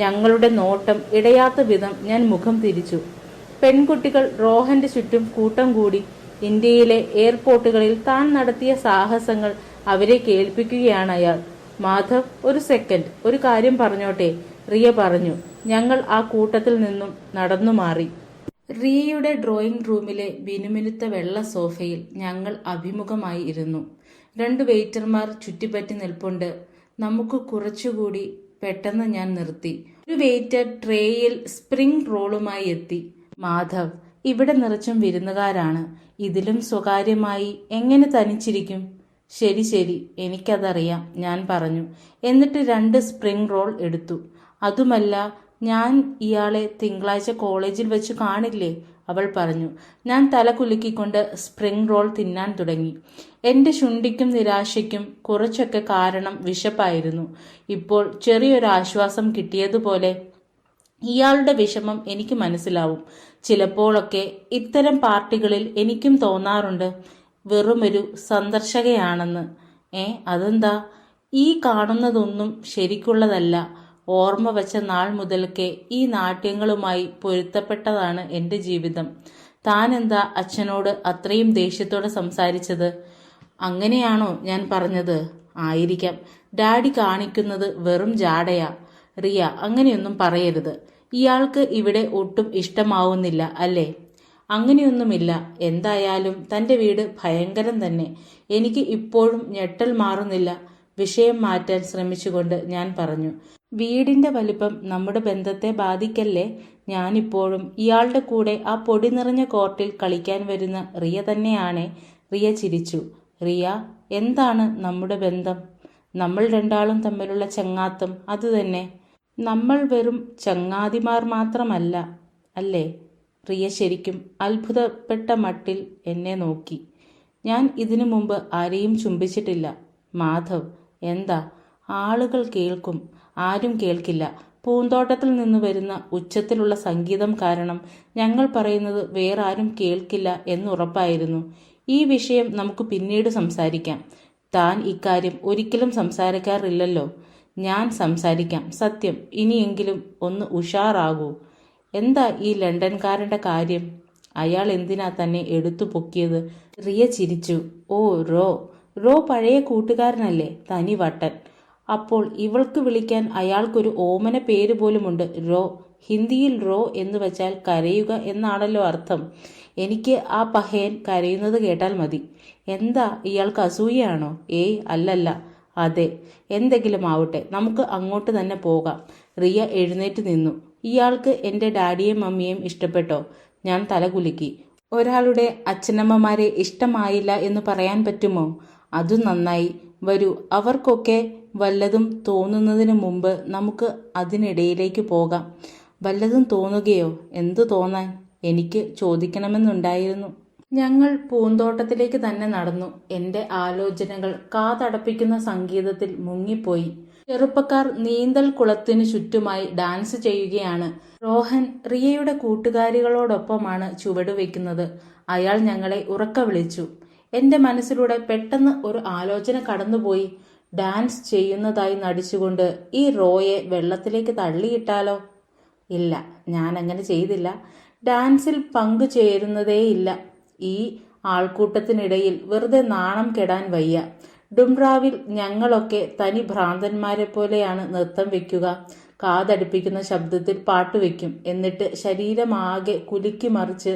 ഞങ്ങളുടെ നോട്ടം ഇടയാത്ത വിധം ഞാൻ മുഖം തിരിച്ചു. പെൺകുട്ടികൾ റോഹന്റെ ചുറ്റും കൂട്ടം കൂടി. ഇന്ത്യയിലെ എയർപോർട്ടുകളിൽ താൻ നടത്തിയ സാഹസങ്ങൾ അവരെ കേൾപ്പിക്കുകയാണ് അയാൾ. മാധവ്, ഒരു സെക്കൻഡ്, ഒരു കാര്യം പറഞ്ഞോട്ടെ, റിയ പറഞ്ഞു. ഞങ്ങൾ ആ കൂട്ടത്തിൽ നിന്നും നടന്നു മാറി. റിയയുടെ ഡ്രോയിങ് റൂമിലെ മിനുമിനുത്ത വെള്ള സോഫയിൽ ഞങ്ങൾ അഭിമുഖമായി ഇരുന്നു. 2 വെയിറ്റർമാർ ചുറ്റിപ്പറ്റി നിൽപ്പുണ്ട്. നമുക്ക് കുറച്ചുകൂടി. പെട്ടെന്ന് ഞാൻ നിർത്തി. ഒരു വെയിറ്റർ ട്രേയിൽ സ്പ്രിംഗ് റോളുമായി എത്തി. മാധവ്, ഇവിടെ നിറച്ചും വിരുന്നുകാരാണ്. ഇതിലും സ്വകാര്യമായി എങ്ങനെ തനിച്ചിരിക്കും? ശരി, എനിക്കതറിയാം, ഞാൻ പറഞ്ഞു. എന്നിട്ട് 2 സ്പ്രിംഗ് റോൾ എടുത്തു. അതുമല്ല, ഞാൻ ഇയാളെ തിങ്കളാഴ്ച കോളേജിൽ വെച്ച് കാണില്ലേ? അവൾ പറഞ്ഞു. ഞാൻ തല കുലുക്കിക്കൊണ്ട് സ്പ്രിംഗ് റോൾ തിന്നാൻ തുടങ്ങി. എന്റെ ശുണ്ഠിക്കും നിരാശയ്ക്കും കുറച്ചൊക്കെ കാരണം വിശപ്പായിരുന്നു. ഇപ്പോൾ ചെറിയൊരു ആശ്വാസം കിട്ടിയതുപോലെ. ഇയാളുടെ വിഷമം എനിക്ക് മനസ്സിലാവും. ചിലപ്പോഴൊക്കെ ഇത്തരം പാർട്ടികളിൽ എനിക്കും തോന്നാറുണ്ട് വെറുമൊരു സന്ദർശകയാണെന്ന്. അതെന്താ? ഈ കാണുന്നതൊന്നും ശരിക്കുള്ളതല്ല. ഓർമ്മ വച്ച നാൾ മുതൽക്കേ ഈ നാട്യങ്ങളുമായി പൊരുത്തപ്പെട്ടതാണ് എന്റെ ജീവിതം. താനെന്താ അച്ഛനോട് അത്രയും ദേഷ്യത്തോടെ സംസാരിച്ചത്? അങ്ങനെയാണോ ഞാൻ പറഞ്ഞത്? ആയിരിക്കാം. ഡാഡി കാണിക്കുന്നത് വെറും ജാടയാ. റിയ, അങ്ങനെയൊന്നും പറയരുത്. ഇയാൾക്ക് ഇവിടെ ഒട്ടും ഇഷ്ടമാവുന്നില്ല അല്ലേ? അങ്ങനെയൊന്നുമില്ല. എന്തായാലും തന്റെ വീട് ഭയങ്കരം തന്നെ. എനിക്ക് ഇപ്പോഴും ഞെട്ടൽ മാറുന്നില്ല. വിഷയം മാറ്റാൻ ശ്രമിച്ചുകൊണ്ട് ഞാൻ പറഞ്ഞു. വീടിന്റെ വലിപ്പം നമ്മുടെ ബന്ധത്തെ ബാധിക്കല്ലേ? ഞാനിപ്പോഴും ഇയാളുടെ കൂടെ ആ പൊടി നിറഞ്ഞ കോർട്ടിൽ കളിക്കാൻ വരുന്ന റിയ തന്നെയാണേ. റിയ ചിരിച്ചു. റിയ, എന്താണ് നമ്മുടെ ബന്ധം? നമ്മൾ രണ്ടാളും തമ്മിലുള്ള ചങ്ങാത്തം അതുതന്നെ. നമ്മൾ വെറും ചങ്ങാതിമാർ മാത്രമല്ല അല്ലേ? റിയ ശരിക്കും അത്ഭുതപ്പെട്ട മട്ടിൽ എന്നെ നോക്കി. ഞാൻ ഇതിനു മുമ്പ് ആരെയും ചുംബിച്ചിട്ടില്ല. മാധവ്, എന്താ? ആളുകൾ കേൾക്കും. ആരും കേൾക്കില്ല. പൂന്തോട്ടത്തിൽ നിന്ന് വരുന്ന ഉച്ചത്തിലുള്ള സംഗീതം കാരണം ഞങ്ങൾ പറയുന്നത് വേറെ ആരും കേൾക്കില്ല എന്നുറപ്പായിരുന്നു. ഈ വിഷയം നമുക്ക് പിന്നീട് സംസാരിക്കാം. താൻ ഇക്കാര്യം ഒരിക്കലും സംസാരിക്കാറില്ലല്ലോ. ഞാൻ സംസാരിക്കാം, സത്യം. ഇനിയെങ്കിലും ഒന്ന് ഉഷാറാകൂ. എന്താ ഈ ലണ്ടൻകാരന്റെ കാര്യം? അയാൾ എന്തിനാ തന്നെ എടുത്തു പൊക്കിയത്? റിയ ചിരിച്ചു. ഓ, റോ പഴയ കൂട്ടുകാരനല്ലേ? തനി വട്ടൻ. അപ്പോൾ ഇവൾക്ക് വിളിക്കാൻ അയാൾക്കൊരു ഓമന പേര് പോലുമുണ്ട്, റോ. ഹിന്ദിയിൽ റോ എന്ന് വെച്ചാൽ കരയുക എന്നാണല്ലോ അർത്ഥം. എനിക്ക് ആ പഹയൻ കരയുന്നത് കേട്ടാൽ മതി. എന്താ, ഇയാൾക്ക് അസൂയയാണോ? ഏയ് അല്ലല്ല. അതെ, എന്തെങ്കിലും ആവട്ടെ, നമുക്ക് അങ്ങോട്ട് തന്നെ പോകാം. റിയ എഴുന്നേറ്റ് നിന്നു. ഇയാൾക്ക് എൻ്റെ ഡാഡിയെയും മമ്മിയെയും ഇഷ്ടപ്പെട്ടോ? ഞാൻ തലകുലുക്കി. ഒരാളുടെ അച്ഛനമ്മമാരെ ഇഷ്ടമായില്ല എന്ന് പറയാൻ പറ്റുമോ? അതും നന്നായി. വരൂ, അവർക്കൊക്കെ വല്ലതും തോന്നുന്നതിന് മുമ്പ് നമുക്ക് അതിനിടയിലേക്ക് പോകാം. വല്ലതും തോന്നുകയോ? എന്തു തോന്നാൻ? എനിക്ക് ചോദിക്കണമെന്നുണ്ടായിരുന്നു. ഞങ്ങൾ പൂന്തോട്ടത്തിലേക്ക് തന്നെ നടന്നു. എൻ്റെ ആലോചനകൾ കാതടപ്പിക്കുന്ന സംഗീതത്തിൽ മുങ്ങിപ്പോയി. ചെറുപ്പക്കാർ നീന്തൽ കുളത്തിനു ചുറ്റുമായി ഡാൻസ് ചെയ്യുകയാണ്. റോഹൻ റിയയുടെ കൂട്ടുകാരികളോടൊപ്പമാണ് ചുവടുവെക്കുന്നത്. അയാൾ ഞങ്ങളെ ഉറക്ക വിളിച്ചു. എൻ്റെ മനസ്സിലൂടെ പെട്ടെന്ന് ഒരു ആലോചന കടന്നുപോയി. ഡാൻസ് ചെയ്യുന്നതായി നടിച്ചുകൊണ്ട് ഈ റോയെ വെള്ളത്തിലേക്ക് തള്ളിയിട്ടാലോ? ഇല്ല, ഞാൻ അങ്ങനെ ചെയ്തില്ല. ഡാൻസിൽ പങ്കുചേരുന്നതേയില്ല. ഈ ആൾക്കൂട്ടത്തിനിടയിൽ വെറുതെ നാണം കെടാൻ വയ്യ. ഡുംറാവിൽ ഞങ്ങളൊക്കെ തനി ഭ്രാന്തന്മാരെ പോലെയാണ് നൃത്തം വെക്കുക. കാതടിപ്പിക്കുന്ന ശബ്ദത്തിൽ പാട്ടുവെക്കും. എന്നിട്ട് ശരീരമാകെ കുലുക്കി മറിച്ച്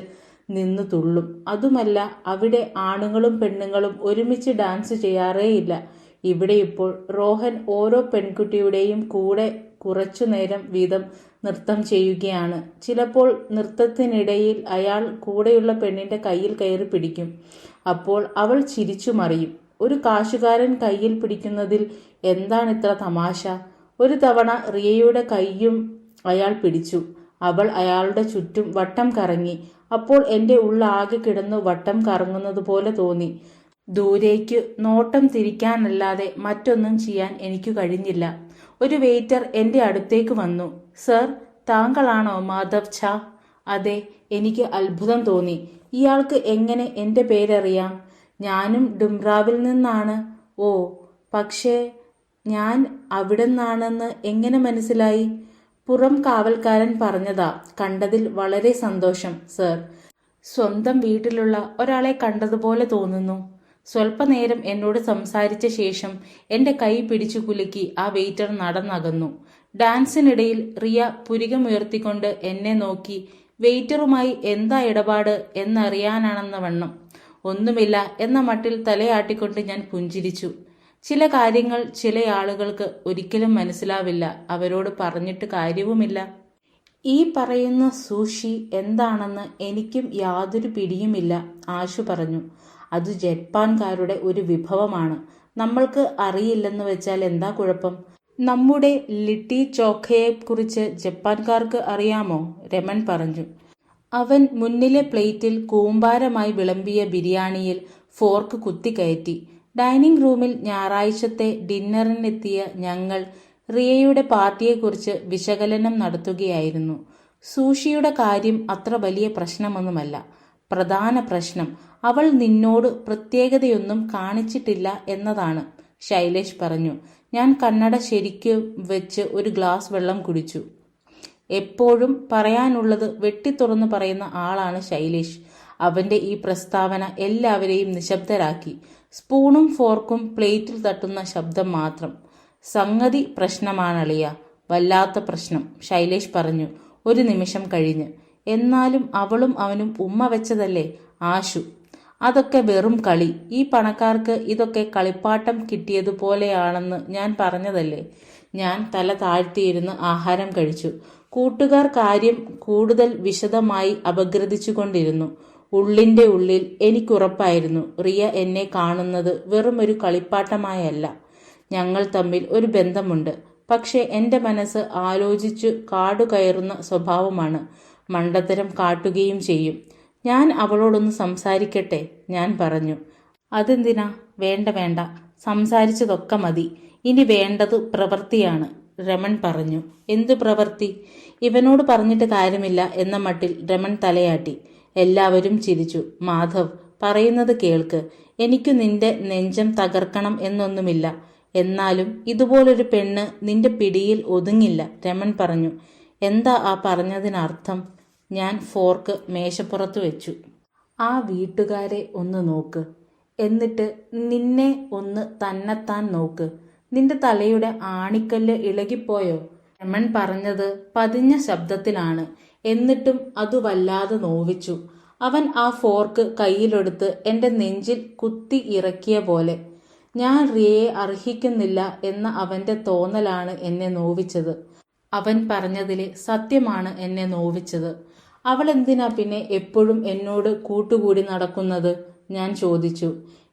നിന്ന് തുള്ളും. അതുമല്ല, അവിടെ ആണുങ്ങളും പെണ്ണുങ്ങളും ഒരുമിച്ച് ഡാൻസ് ചെയ്യാറേയില്ല. ഇവിടെ ഇപ്പോൾ റോഹൻ ഓരോ പെൺകുട്ടിയുടെയും കൂടെ കുറച്ചു നേരം വീതം നൃത്തം ചെയ്യുകയാണ്. ചിലപ്പോൾ നൃത്തത്തിനിടയിൽ അയാൾ കൂടെയുള്ള പെണ്ണിന്റെ കയ്യിൽ കയറി പിടിക്കും. അപ്പോൾ അവൾ ചിരിച്ചു മറിയും. ഒരു കാശുകാരൻ കയ്യിൽ പിടിക്കുന്നതിൽ എന്താണിത്ര തമാശ? ഒരു തവണ റിയയുടെ കൈയും അയാൾ പിടിച്ചു. അവൾ അയാളുടെ ചുറ്റും വട്ടം കറങ്ങി. അപ്പോൾ എൻ്റെ ഉള്ളാകെ കിടന്നു വട്ടം കറങ്ങുന്നത് പോലെ തോന്നി. ദൂരേക്ക് നോട്ടം തിരിക്കാനല്ലാതെ മറ്റൊന്നും ചെയ്യാൻ എനിക്ക് കഴിഞ്ഞില്ല. ഒരു വെയിറ്റർ എൻ്റെ അടുത്തേക്ക് വന്നു. സർ, താങ്കളാണോ മാധവ് ഝാ? അതെ. എനിക്ക് അത്ഭുതം തോന്നി. ഇയാൾക്ക് എങ്ങനെ എൻ്റെ പേരറിയാം? ഞാനും ഡുംറാവിൽ നിന്നാണ്. ഓ, പക്ഷേ ഞാൻ അവിടുന്നാണെന്ന് എങ്ങനെ മനസ്സിലായി? പുറം കാവൽക്കാരൻ പറഞ്ഞതാ. കണ്ടതിൽ വളരെ സന്തോഷം സർ. സ്വന്തം വീട്ടിലുള്ള ഒരാളെ കണ്ടതുപോലെ തോന്നുന്നു. സ്വല്പനേരം എന്നോട് സംസാരിച്ച ശേഷം എൻ്റെ കൈ പിടിച്ചു കുലുക്കി ആ വെയിറ്റർ നടന്നകന്നു. ഡാൻസിനിടയിൽ റിയ പുരികമുയർത്തിക്കൊണ്ട് എന്നെ നോക്കി. വെയിറ്ററുമായി എന്താ ഇടപാട് എന്നറിയാനാണെന്ന വണ്ണം. ഒന്നുമില്ല എന്ന മട്ടിൽ തലയാട്ടിക്കൊണ്ട് ഞാൻ പുഞ്ചിരിച്ചു. ചില കാര്യങ്ങൾ ചില ആളുകൾക്ക് ഒരിക്കലും മനസ്സിലാവില്ല. അവരോട് പറഞ്ഞിട്ട് കാര്യവുമില്ല. ഈ പറയുന്ന സൂഷി എന്താണെന്ന് എനിക്കും യാതൊരു പിടിയുമില്ല, ആശു പറഞ്ഞു. അത് ജപ്പാൻകാരുടെ ഒരു വിഭവമാണ്. നമ്മൾക്ക് അറിയില്ലെന്ന് വെച്ചാൽ എന്താ കുഴപ്പം? നമ്മുടെ ലിട്ടി ചോഖയെക്കുറിച്ച് ജപ്പാൻകാർക്ക് അറിയാമോ? രമൺ പറഞ്ഞു. അവൻ മുന്നിലെ പ്ലേറ്റിൽ കൂമ്പാരമായി വിളമ്പിയ ബിരിയാണിയിൽ ഫോർക്ക് കുത്തിക്കയറ്റി. ഡൈനിങ് റൂമിൽ ഞായറാഴ്ചത്തെ ഡിന്നറിനെത്തിയ ഞങ്ങൾ റിയയുടെ പാർട്ടിയെക്കുറിച്ച് വിശകലനം നടത്തുകയായിരുന്നു. സൂഷിയുടെ കാര്യം അത്ര വലിയ പ്രശ്നമൊന്നുമല്ല. പ്രധാന പ്രശ്നം അവൾ നിന്നോട് പ്രത്യേകതയൊന്നും കാണിച്ചിട്ടില്ല എന്നതാണ്, ശൈലേഷ് പറഞ്ഞു. ഞാൻ കണ്ണട ശരിക്കും വെച്ച് ഒരു ഗ്ലാസ് വെള്ളം കുടിച്ചു. എപ്പോഴും പറയാനുള്ളത് വെട്ടിത്തുറന്നു പറയുന്ന ആളാണ് ശൈലേഷ്. അവന്റെ ഈ പ്രസ്താവന എല്ലാവരെയും നിശബ്ദരാക്കി. സ്പൂണും ഫോർക്കും പ്ലേറ്റിൽ തട്ടുന്ന ശബ്ദം മാത്രം. സംഗതി പ്രശ്നമാണളിയ, വല്ലാത്ത പ്രശ്നം, ശൈലേഷ് പറഞ്ഞു ഒരു നിമിഷം കഴിഞ്ഞ്. എന്നാലും അവളും അവനും ഉമ്മ വെച്ചതല്ലേ ആശു. അതൊക്കെ വെറും കളി. ഈ പണക്കാർക്ക് ഇതൊക്കെ കളിപ്പാട്ടം കിട്ടിയതുപോലെയാണെന്ന് ഞാൻ പറഞ്ഞതല്ലേ. ഞാൻ തല താഴ്ത്തിയിരുന്ന് ആഹാരം കഴിച്ചു. കൂട്ടുകാർ കാര്യം കൂടുതൽ വിശദമായി അപഗ്രഥിച്ചുകൊണ്ടിരുന്നു. ഉള്ളിന്റെ ഉള്ളിൽ എനിക്കുറപ്പായിരുന്നു റിയ എന്നെ കാണുന്നത് വെറും ഒരു കളിപ്പാട്ടമായല്ല. ഞങ്ങൾ തമ്മിൽ ഒരു ബന്ധമുണ്ട്. പക്ഷെ എൻ്റെ മനസ്സ് ആലോചിച്ചു കാടുകയറുന്ന സ്വഭാവമാണ്. മണ്ടത്തരം കാട്ടുകയും ചെയ്യും. ഞാൻ അവളോടൊന്ന് സംസാരിക്കട്ടെ, ഞാൻ പറഞ്ഞു. അതെന്തിനാ? വേണ്ട വേണ്ട, സംസാരിച്ചതൊക്കെ മതി. ഇനി വേണ്ടത് പ്രവൃത്തിയാണ്, രമൺ പറഞ്ഞു. എന്തു പ്രവൃത്തി? ഇവനോട് പറഞ്ഞിട്ട് കാര്യമില്ല എന്ന മട്ടിൽ രമൺ തലയാട്ടി. എല്ലാവരും ചിരിച്ചു. മാധവ്, പറയുന്നത് കേൾക്ക്. എനിക്കു നിന്റെ നെഞ്ചം തകർക്കണം എന്നൊന്നുമില്ല. എന്നാലും ഇതുപോലൊരു പെണ്ണ് നിന്റെ പിടിയിൽ ഒതുങ്ങില്ല, രമൺ പറഞ്ഞു. എന്താ ആ പറഞ്ഞതിനർത്ഥം? ഞാൻ ഫോർക്ക് മേശപ്പുറത്ത് വെച്ചു. ആ വീട്ടുകാരെ ഒന്ന് നോക്ക്. എന്നിട്ട് നിന്നെ ഒന്ന് തന്നെത്താൻ നോക്ക്. നിന്റെ തലയുടെ ആണിക്കല്ല് ഇളകിപ്പോയോ? രമൺ പറഞ്ഞത് പതിഞ്ഞ ശബ്ദത്തിലാണ്. എന്നിട്ടും അതു വല്ലാതെ നോവിച്ചു. അവൻ ആ ഫോർക്ക് കയ്യിലെടുത്ത് എൻ്റെ നെഞ്ചിൽ കുത്തി ഇറക്കിയ പോലെ. ഞാൻ റിയയെ അർഹിക്കുന്നില്ല എന്ന അവൻ്റെ തോന്നലാണ് എന്നെ നോവിച്ചത്. അവൻ പറഞ്ഞതിലെ സത്യമാണ് എന്നെ നോവിച്ചത്. അവൾ എന്തിനാ പിന്നെ എപ്പോഴും എന്നോട് കൂട്ടുകൂടി നടക്കുന്നത്? ഞാൻ ചോദിച്ചു.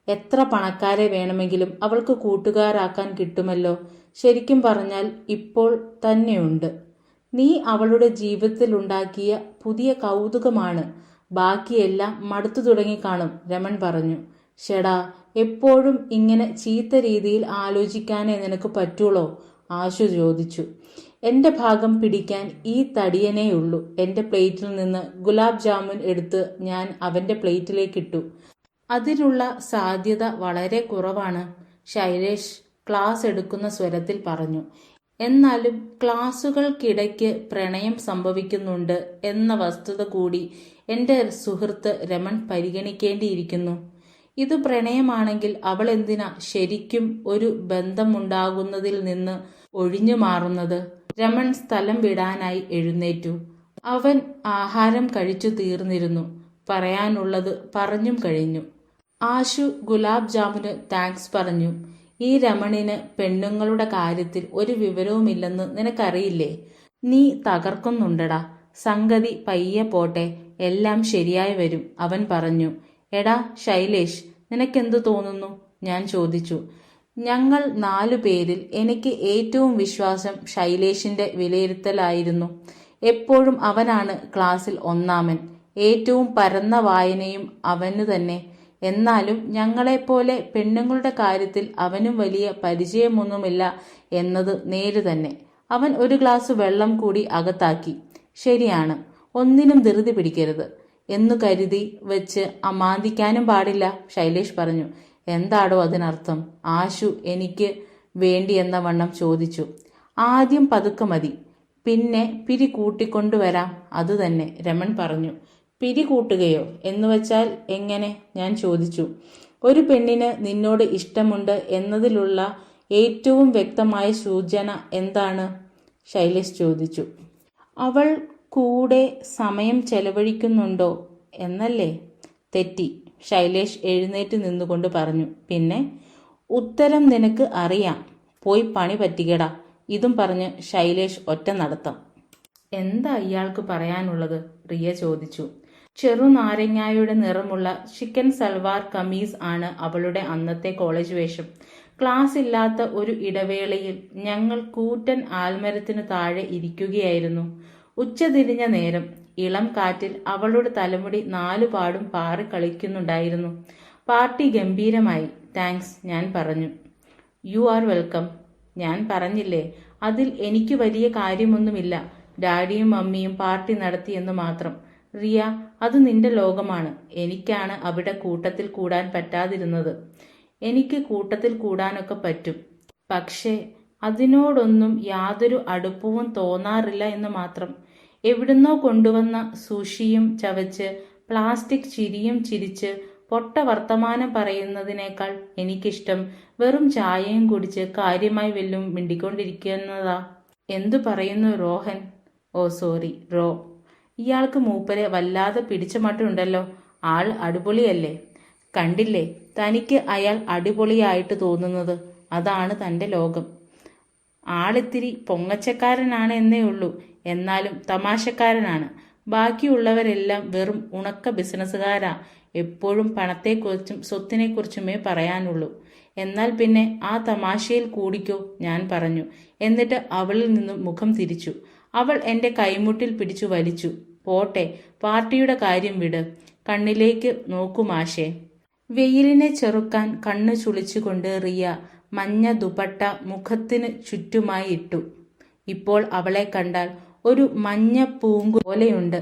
എത്ര പണക്കാരെ വേണമെങ്കിലും അവൾക്ക് കൂട്ടുകാരാക്കാൻ കിട്ടുമല്ലോ. ശരിക്കും പറഞ്ഞാൽ ഇപ്പോൾ തന്നെയുണ്ട്. നീ അവളുടെ ജീവിതത്തിലുണ്ടാക്കിയ പുതിയ കൗതുകമാണ്. ബാക്കിയെല്ലാം മടുത്തു തുടങ്ങിക്കാണും, രമൺ പറഞ്ഞു. ഷെടാ, എപ്പോഴും ഇങ്ങനെ ചീത്ത രീതിയിൽ ആലോചിക്കാനേ നിനക്ക് പറ്റുള്ളോ? ആശു ചോദിച്ചു. എൻ്റെ ഭാഗം പിടിക്കാൻ ഈ തടിയനേയുള്ളൂ. എൻ്റെ പ്ലേറ്റിൽ നിന്ന് ഗുലാബ് ജാമുൻ എടുത്ത് ഞാൻ അവൻ്റെ പ്ലേറ്റിലേക്കിട്ടു. അതിനുള്ള സാധ്യത വളരെ കുറവാണ്, ശൈലേഷ് ക്ലാസ് എടുക്കുന്ന സ്വരത്തിൽ പറഞ്ഞു. എന്നാലും ക്ലാസുകൾക്കിടയ്ക്ക് പ്രണയം സംഭവിക്കുന്നുണ്ട് എന്ന വസ്തുത കൂടി എൻ്റെ സുഹൃത്ത് രമൺ പരിഗണിക്കേണ്ടിയിരിക്കുന്നു. ഇത് പ്രണയമാണെങ്കിൽ അവൾ എന്തിനാ ശരിക്കും ഒരു ബന്ധമുണ്ടാകുന്നതിൽ നിന്ന് ഒഴിഞ്ഞു മാറുന്നത്? രമൺ സ്ഥലം വിടാനായി എഴുന്നേറ്റു. അവൻ ആഹാരം കഴിച്ചു തീർന്നിരുന്നു. പറയാനുള്ളത് പറഞ്ഞും കഴിഞ്ഞു. ആശു ഗുലാബ് ജാമുന് താങ്ക്സ് പറഞ്ഞു. ഈ രമണിന് പെണ്ണുങ്ങളുടെ കാര്യത്തിൽ ഒരു വിവരവുമില്ലെന്ന് നിനക്കറിയില്ലേ? നീ തകർക്കുന്നുണ്ടടാ. സംഗതി പയ്യെ പോട്ടെ, എല്ലാം ശരിയായി വരും, അവൻ പറഞ്ഞു. എടാ ശൈലേഷ്, നിനക്കെന്തു തോന്നുന്നു? ഞാൻ ചോദിച്ചു. ഞങ്ങൾ 4 പേരിൽ എനിക്ക് ഏറ്റവും വിശ്വാസം ശൈലേഷിന്റെ വിലയിരുത്തലായിരുന്നു. എപ്പോഴും അവനാണ് ക്ലാസ്സിൽ ഒന്നാമൻ. ഏറ്റവും പരന്ന വായനയും അവനു തന്നെ. എന്നാലും ഞങ്ങളെപ്പോലെ പെണ്ണുങ്ങളുടെ കാര്യത്തിൽ അവനും വലിയ പരിചയമൊന്നുമില്ല എന്നത് നേര് തന്നെ. അവൻ ഒരു ഗ്ലാസ് വെള്ളം കൂടി അകത്താക്കി. ശരിയാണ്, ഒന്നിനും ധൃതി പിടിക്കരുത് എന്നു കരുതി വെച്ച് അമാന്തിക്കാനും പാടില്ല, ശൈലേഷ് പറഞ്ഞു. എന്താടോ അതിനർത്ഥം? ആശു എനിക്ക് വേണ്ടി എന്ന വണ്ണം ചോദിച്ചു. ആദ്യം പതുക്കെ മതി, പിന്നെ പിരി കൂട്ടിക്കൊണ്ടുവരാം, അതുതന്നെ, രമൺ പറഞ്ഞു. പിരികൂട്ടുകയോ എന്നുവച്ചാൽ എങ്ങനെ? ഞാൻ ചോദിച്ചു. ഒരു പെണ്ണിന് നിന്നോട് ഇഷ്ടമുണ്ട് എന്നതിലുള്ള ഏറ്റവും വ്യക്തമായ സൂചന എന്താണ്? ശൈലേഷ് ചോദിച്ചു. അവൾ കൂടെ സമയം ചെലവഴിക്കുന്നുണ്ടോ എന്നല്ലേ? തെറ്റി, ശൈലേഷ് എഴുന്നേറ്റ് നിന്നുകൊണ്ട് പറഞ്ഞു. പിന്നെ? ഉത്തരം നിനക്ക് അറിയാം, പോയി പണി പറ്റിക്കടാ. ഇതും പറഞ്ഞ് ശൈലേഷ് ഒറ്റ നടത്തം. എന്താ ഇയാൾക്ക് പറയാനുള്ളത്? റിയ ചോദിച്ചു. ചെറുനാരങ്ങായുടെ നിറമുള്ള ചിക്കൻ സൽവാർ കമീസ് ആണ് അവളുടെ അന്നത്തെ കോളേജ് വേഷം. ക്ലാസ് ഇല്ലാത്ത ഒരു ഇടവേളയിൽ ഞങ്ങൾ കൂറ്റൻ ആൽമരത്തിനു താഴെ ഇരിക്കുകയായിരുന്നു. ഉച്ചതിരിഞ്ഞ നേരം. ഇളം കാറ്റിൽ അവളുടെ തലമുടി 4 പാടും പാറി കളിക്കുന്നുണ്ടായിരുന്നു. പാർട്ടി ഗംഭീരമായി. താങ്ക്സ്, ഞാൻ പറഞ്ഞു. You are welcome. ഞാൻ പറഞ്ഞില്ലേ, അതിൽ എനിക്ക് വലിയ കാര്യമൊന്നുമില്ല. ഡാഡിയും മമ്മിയും പാർട്ടി നടത്തിയെന്ന് മാത്രം. റിയ, അത് നിന്റെ ലോകമാണ്. എനിക്കാണ് അവിടെ കൂട്ടത്തിൽ കൂടാൻ പറ്റാതിരുന്നത്. എനിക്ക് കൂട്ടത്തിൽ കൂടാനൊക്കെ പറ്റും, പക്ഷേ അതിനോടൊന്നും യാതൊരു അടുപ്പവും തോന്നാറില്ല എന്ന് മാത്രം. എവിടുന്നോ കൊണ്ടുവന്ന സുഷിയും ചവച്ച് പ്ലാസ്റ്റിക് ചിരിയും ചിരിച്ച് പൊട്ട വർത്തമാനം പറയുന്നതിനേക്കാൾ എനിക്കിഷ്ടം വെറും ചായയും കുടിച്ച് കാര്യമായി വല്ലതും മിണ്ടിക്കൊണ്ടിരിക്കുന്നതാ. എന്തു പറയുന്നു റോഹൻ? ഓ സോറി, റോ. ഇയാൾക്ക് മൂപ്പരെ വല്ലാതെ പിടിച്ച മട്ടുണ്ടല്ലോ. ആൾ അടിപൊളിയല്ലേ? കണ്ടില്ലേ, തനിക്ക് അയാൾ അടിപൊളിയായിട്ട് തോന്നുന്നത്. അതാണ് തൻ്റെ ലോകം. ആളിത്തിരി പൊങ്ങച്ചക്കാരനാണ് എന്നേ ഉള്ളൂ, എന്നാലും തമാശക്കാരനാണ്. ബാക്കിയുള്ളവരെല്ലാം വെറും ഉണക്ക ബിസിനസ്സുകാരാ. എപ്പോഴും പണത്തെക്കുറിച്ചും സ്വത്തിനെക്കുറിച്ചുമേ പറയാനുള്ളൂ. എന്നാൽ പിന്നെ ആ തമാശയിൽ കൂടിക്കോ, ഞാൻ പറഞ്ഞു. എന്നിട്ട് അവളിൽ നിന്നും മുഖം തിരിച്ചു. അവൾ എൻ്റെ കൈമുട്ടിൽ പിടിച്ചു വലിച്ചു. പോട്ടെ, പാർട്ടിയുടെ കാര്യം വിട്. കണ്ണിലേക്ക് നോക്കൂ മാഷേ. വെയിലിനെ ചെറുക്കാൻ കണ്ണു ചുളിച്ചുകൊണ്ട് റിയ മഞ്ഞ ദുപ്പട്ട മുഖത്തിന് ചുറ്റുമായി ഇട്ടു. ഇപ്പോൾ അവളെ കണ്ടാൽ ഒരു മഞ്ഞ പൂങ്കു പോലെയുണ്ട്.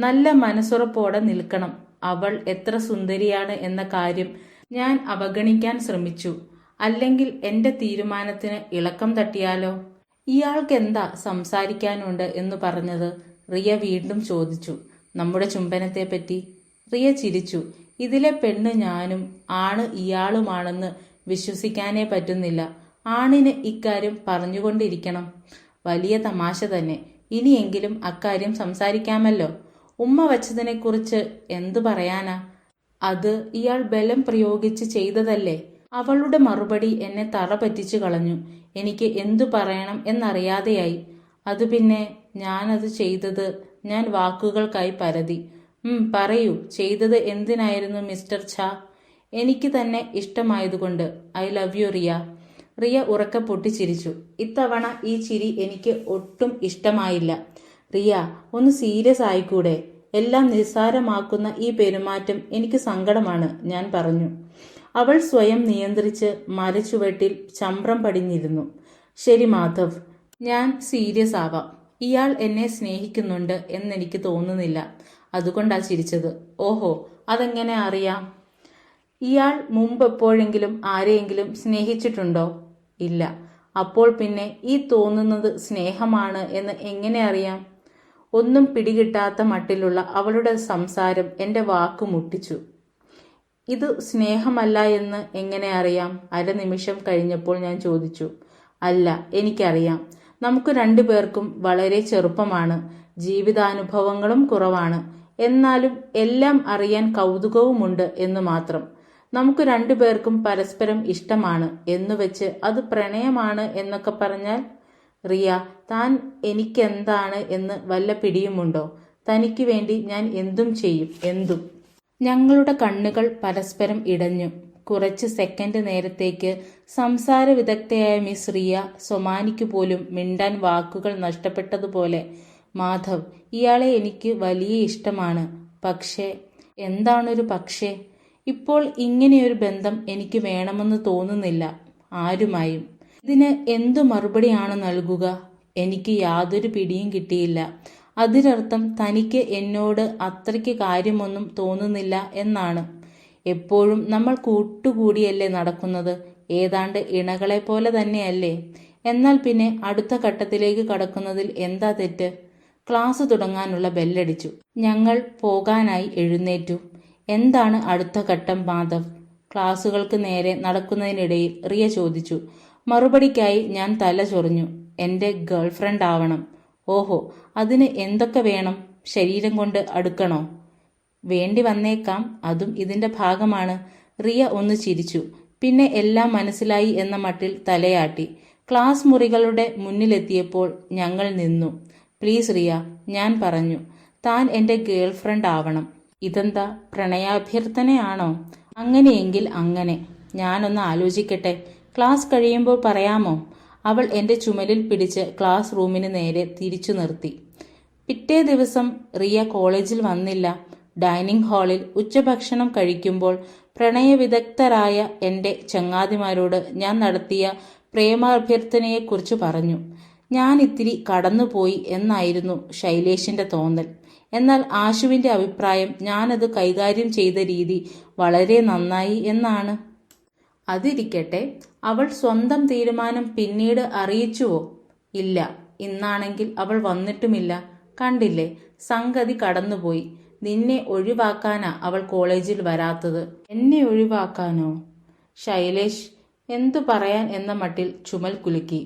നല്ല മനസ്സുറപ്പോടെ നിൽക്കണം. അവൾ എത്ര സുന്ദരിയാണ് എന്ന കാര്യം ഞാൻ അവഗണിക്കാൻ ശ്രമിച്ചു. അല്ലെങ്കിൽ എൻ്റെ തീരുമാനത്തിന് ഇളക്കം തട്ടിയാലോ? ഇയാൾക്കെന്താ സംസാരിക്കാനുണ്ട് എന്ന് പറഞ്ഞത്? റിയ വീണ്ടും ചോദിച്ചു. നമ്മുടെ ചുംബനത്തെപ്പറ്റി. റിയ ചിരിച്ചു. ഇതിലെ പെണ്ണ് ഞാനും ആണ് ഇയാളുമാണെന്ന് വിശ്വസിക്കാനേ പറ്റുന്നില്ല. ആണിന് ഇക്കാര്യം പറഞ്ഞുകൊണ്ടിരിക്കണം. വലിയ തമാശ തന്നെ. ഇനിയെങ്കിലും അക്കാര്യം സംസാരിക്കാമല്ലോ. ഉമ്മ വച്ചതിനെക്കുറിച്ച് എന്തു പറയാനാ? അത് ഇയാൾ ബലം പ്രയോഗിച്ച് ചെയ്തതല്ലേ? അവളുടെ മറുപടി എന്നെ തറ പറ്റിച്ചു കളഞ്ഞു. എനിക്ക് എന്തു പറയണം എന്നറിയാതെയായി. അത് പിന്നെ ഞാനത് ചെയ്തത്. ഞാൻ വാക്കുകൾക്കായി പരതി. പറയൂ, ചെയ്തത് എന്തിനായിരുന്നു മിസ്റ്റർ ഛാ? എനിക്ക് തന്നെ ഇഷ്ടമായതുകൊണ്ട്. I love you Riya. Riya ഉറക്കെ പൊട്ടിച്ചിരിച്ചു. ഇത്തവണ ഈ ചിരി എനിക്ക് ഒട്ടും ഇഷ്ടമായില്ല. റിയ, ഒന്ന് സീരിയസ് ആയിക്കൂടെ? എല്ലാം നിസ്സാരമാക്കുന്ന ഈ പെരുമാറ്റം എനിക്ക് സങ്കടമാണ്, ഞാൻ പറഞ്ഞു. അവൾ സ്വയം നിയന്ത്രിച്ച് മരച്ചുവട്ടിൽ ചമ്രം പടിഞ്ഞിരുന്നു. ശരി മാധവ്, ഞാൻ സീരിയസ് ആവാം. ഇയാൾ എന്നെ സ്നേഹിക്കുന്നുണ്ട് എന്നെനിക്ക് തോന്നുന്നില്ല. അതുകൊണ്ടാ ചിരിച്ചത്. ഓഹോ, അതെങ്ങനെ അറിയാം? ഇയാൾ മുമ്പ് എപ്പോഴെങ്കിലും ആരെയെങ്കിലും സ്നേഹിച്ചിട്ടുണ്ടോ? ഇല്ല. അപ്പോൾ പിന്നെ ഈ തോന്നുന്നത് സ്നേഹമാണ് എന്ന് എങ്ങനെ അറിയാം? ഒന്നും പിടികിട്ടാത്ത മട്ടിലുള്ള അവളുടെ സംസാരം എന്റെ വാക്കു മുട്ടിച്ചു. ഇത് സ്നേഹമല്ല എന്ന് എങ്ങനെ അറിയാം? അരനിമിഷം കഴിഞ്ഞപ്പോൾ ഞാൻ ചോദിച്ചു. അല്ല, എനിക്കറിയാം. നമുക്ക് രണ്ടുപേർക്കും വളരെ ചെറുപ്പമാണ്, ജീവിതാനുഭവങ്ങളും കുറവാണ്. എന്നാലും എല്ലാം അറിയാൻ കൗതുകവുമുണ്ട് എന്ന് മാത്രം. നമുക്ക് രണ്ടുപേർക്കും പരസ്പരം ഇഷ്ടമാണ് എന്നുവെച്ച് അത് പ്രണയമാണ് എന്നൊക്കെ പറഞ്ഞാൽ? റിയ, താൻ എനിക്കെന്താണ് എന്ന് വല്ല പിടിയുമുണ്ടോ? തനിക്ക് വേണ്ടി ഞാൻ എന്തും ചെയ്യും, എന്തും. ഞങ്ങളുടെ കണ്ണുകൾ പരസ്പരം ഇടഞ്ഞു. കുറച്ച് സെക്കൻഡ് നേരത്തേക്ക് സംസാര വിദഗ്ധയായ മിസ് റിയ സൊമാനിക്ക് പോലും മിണ്ടാൻ വാക്കുകൾ നഷ്ടപ്പെട്ടതുപോലെ. മാധവ്, ഇയാളെ എനിക്ക് വലിയ ഇഷ്ടമാണ്. പക്ഷേ. എന്താണൊരു പക്ഷേ? ഇപ്പോൾ ഇങ്ങനെയൊരു ബന്ധം എനിക്ക് വേണമെന്ന് തോന്നുന്നില്ല ആരുമായും. ഇതിന് എന്തു മറുപടിയാണ് നൽകുക? എനിക്ക് യാതൊരു പിടിയും കിട്ടിയില്ല. അതിനർത്ഥം തനിക്ക് എന്നോട് അത്രയ്ക്ക് കാര്യമൊന്നും തോന്നുന്നില്ല എന്നാണ്. എപ്പോഴും നമ്മൾ കൂട്ടുകൂടിയല്ലേ നടക്കുന്നത്, ഏതാണ്ട് ഇണകളെ പോലെ തന്നെയല്ലേ? എന്നാൽ പിന്നെ അടുത്ത ഘട്ടത്തിലേക്ക് കടക്കുന്നതിൽ എന്താ തെറ്റ്? ക്ലാസ് തുടങ്ങാനുള്ള ബെല്ലടിച്ചു. ഞങ്ങൾ പോകാനായി എഴുന്നേറ്റു. എന്താണ് അടുത്ത ഘട്ടം മാധവ്? ക്ലാസുകൾക്ക് നേരെ നടക്കുന്നതിനിടയിൽ റിയ ചോദിച്ചു. മറുപടിക്കായി ഞാൻ തല ചൊറിഞ്ഞു. എന്റെ ഗേൾഫ്രണ്ട് ആവണം. ഓഹോ, അതിന് എന്തൊക്കെ വേണം? ശരീരം കൊണ്ട് അടുക്കണോ? വേണ്ടി വന്നേക്കാം, അതും ഇതിന്റെ ഭാഗമാണ്. റിയ ഒന്ന് ചിരിച്ചു. പിന്നെ എല്ലാം മനസ്സിലായി എന്ന മട്ടിൽ തലയാട്ടി. ക്ലാസ് മുറികളുടെ മുന്നിലെത്തിയപ്പോൾ ഞങ്ങൾ നിന്നു. പ്ലീസ് റിയ, ഞാൻ പറഞ്ഞു. താൻ എന്റെ ഗേൾഫ്രണ്ട് ആവണം. ഇതെന്താ, പ്രണയാഭ്യർത്ഥനയാണോ? അങ്ങനെയെങ്കിൽ അങ്ങനെ. ഞാനൊന്ന് ആലോചിക്കട്ടെ. ക്ലാസ് കഴിയുമ്പോൾ പറയാമോ? അവൾ എന്റെ ചുമലിൽ പിടിച്ച് ക്ലാസ് റൂമിന് നേരെ തിരിച്ചു നിർത്തി. പിറ്റേ ദിവസം റിയ കോളേജിൽ വന്നില്ല. ഡൈനിങ് ഹാളിൽ ഉച്ചഭക്ഷണം കഴിക്കുമ്പോൾ പ്രണയവിദഗ്ധരായ എന്റെ ചങ്ങാതിമാരോട് ഞാൻ നടത്തിയ പ്രേമാഭ്യർത്ഥനയെക്കുറിച്ച് പറഞ്ഞു. ഞാൻ ഇത്തിരി കടന്നുപോയി എന്നായിരുന്നു ശൈലേഷിന്റെ തോന്നൽ. എന്നാൽ ആശുവിന്റെ അഭിപ്രായം ഞാനത് കൈകാര്യം ചെയ്ത രീതി വളരെ നന്നായി എന്നാണ്. അതിരിക്കട്ടെ, അവൾ സ്വന്തം തീരുമാനം പിന്നീട് അറിയിച്ചുവോ? ഇല്ല. ഇന്നാണെങ്കിൽ അവൾ വന്നിട്ടുമില്ല. കണ്ടില്ലേ, സംഗതി കടന്നുപോയി. നിന്നെ ഒഴിവാക്കാനാ അവൾ കോളേജിൽ വരാത്തത്. എന്നെ ഒഴിവാക്കാനോ? ശൈലേഷ് എന്തു പറയാൻ എന്ന മട്ടിൽ ചുമൽ കുലുക്കി.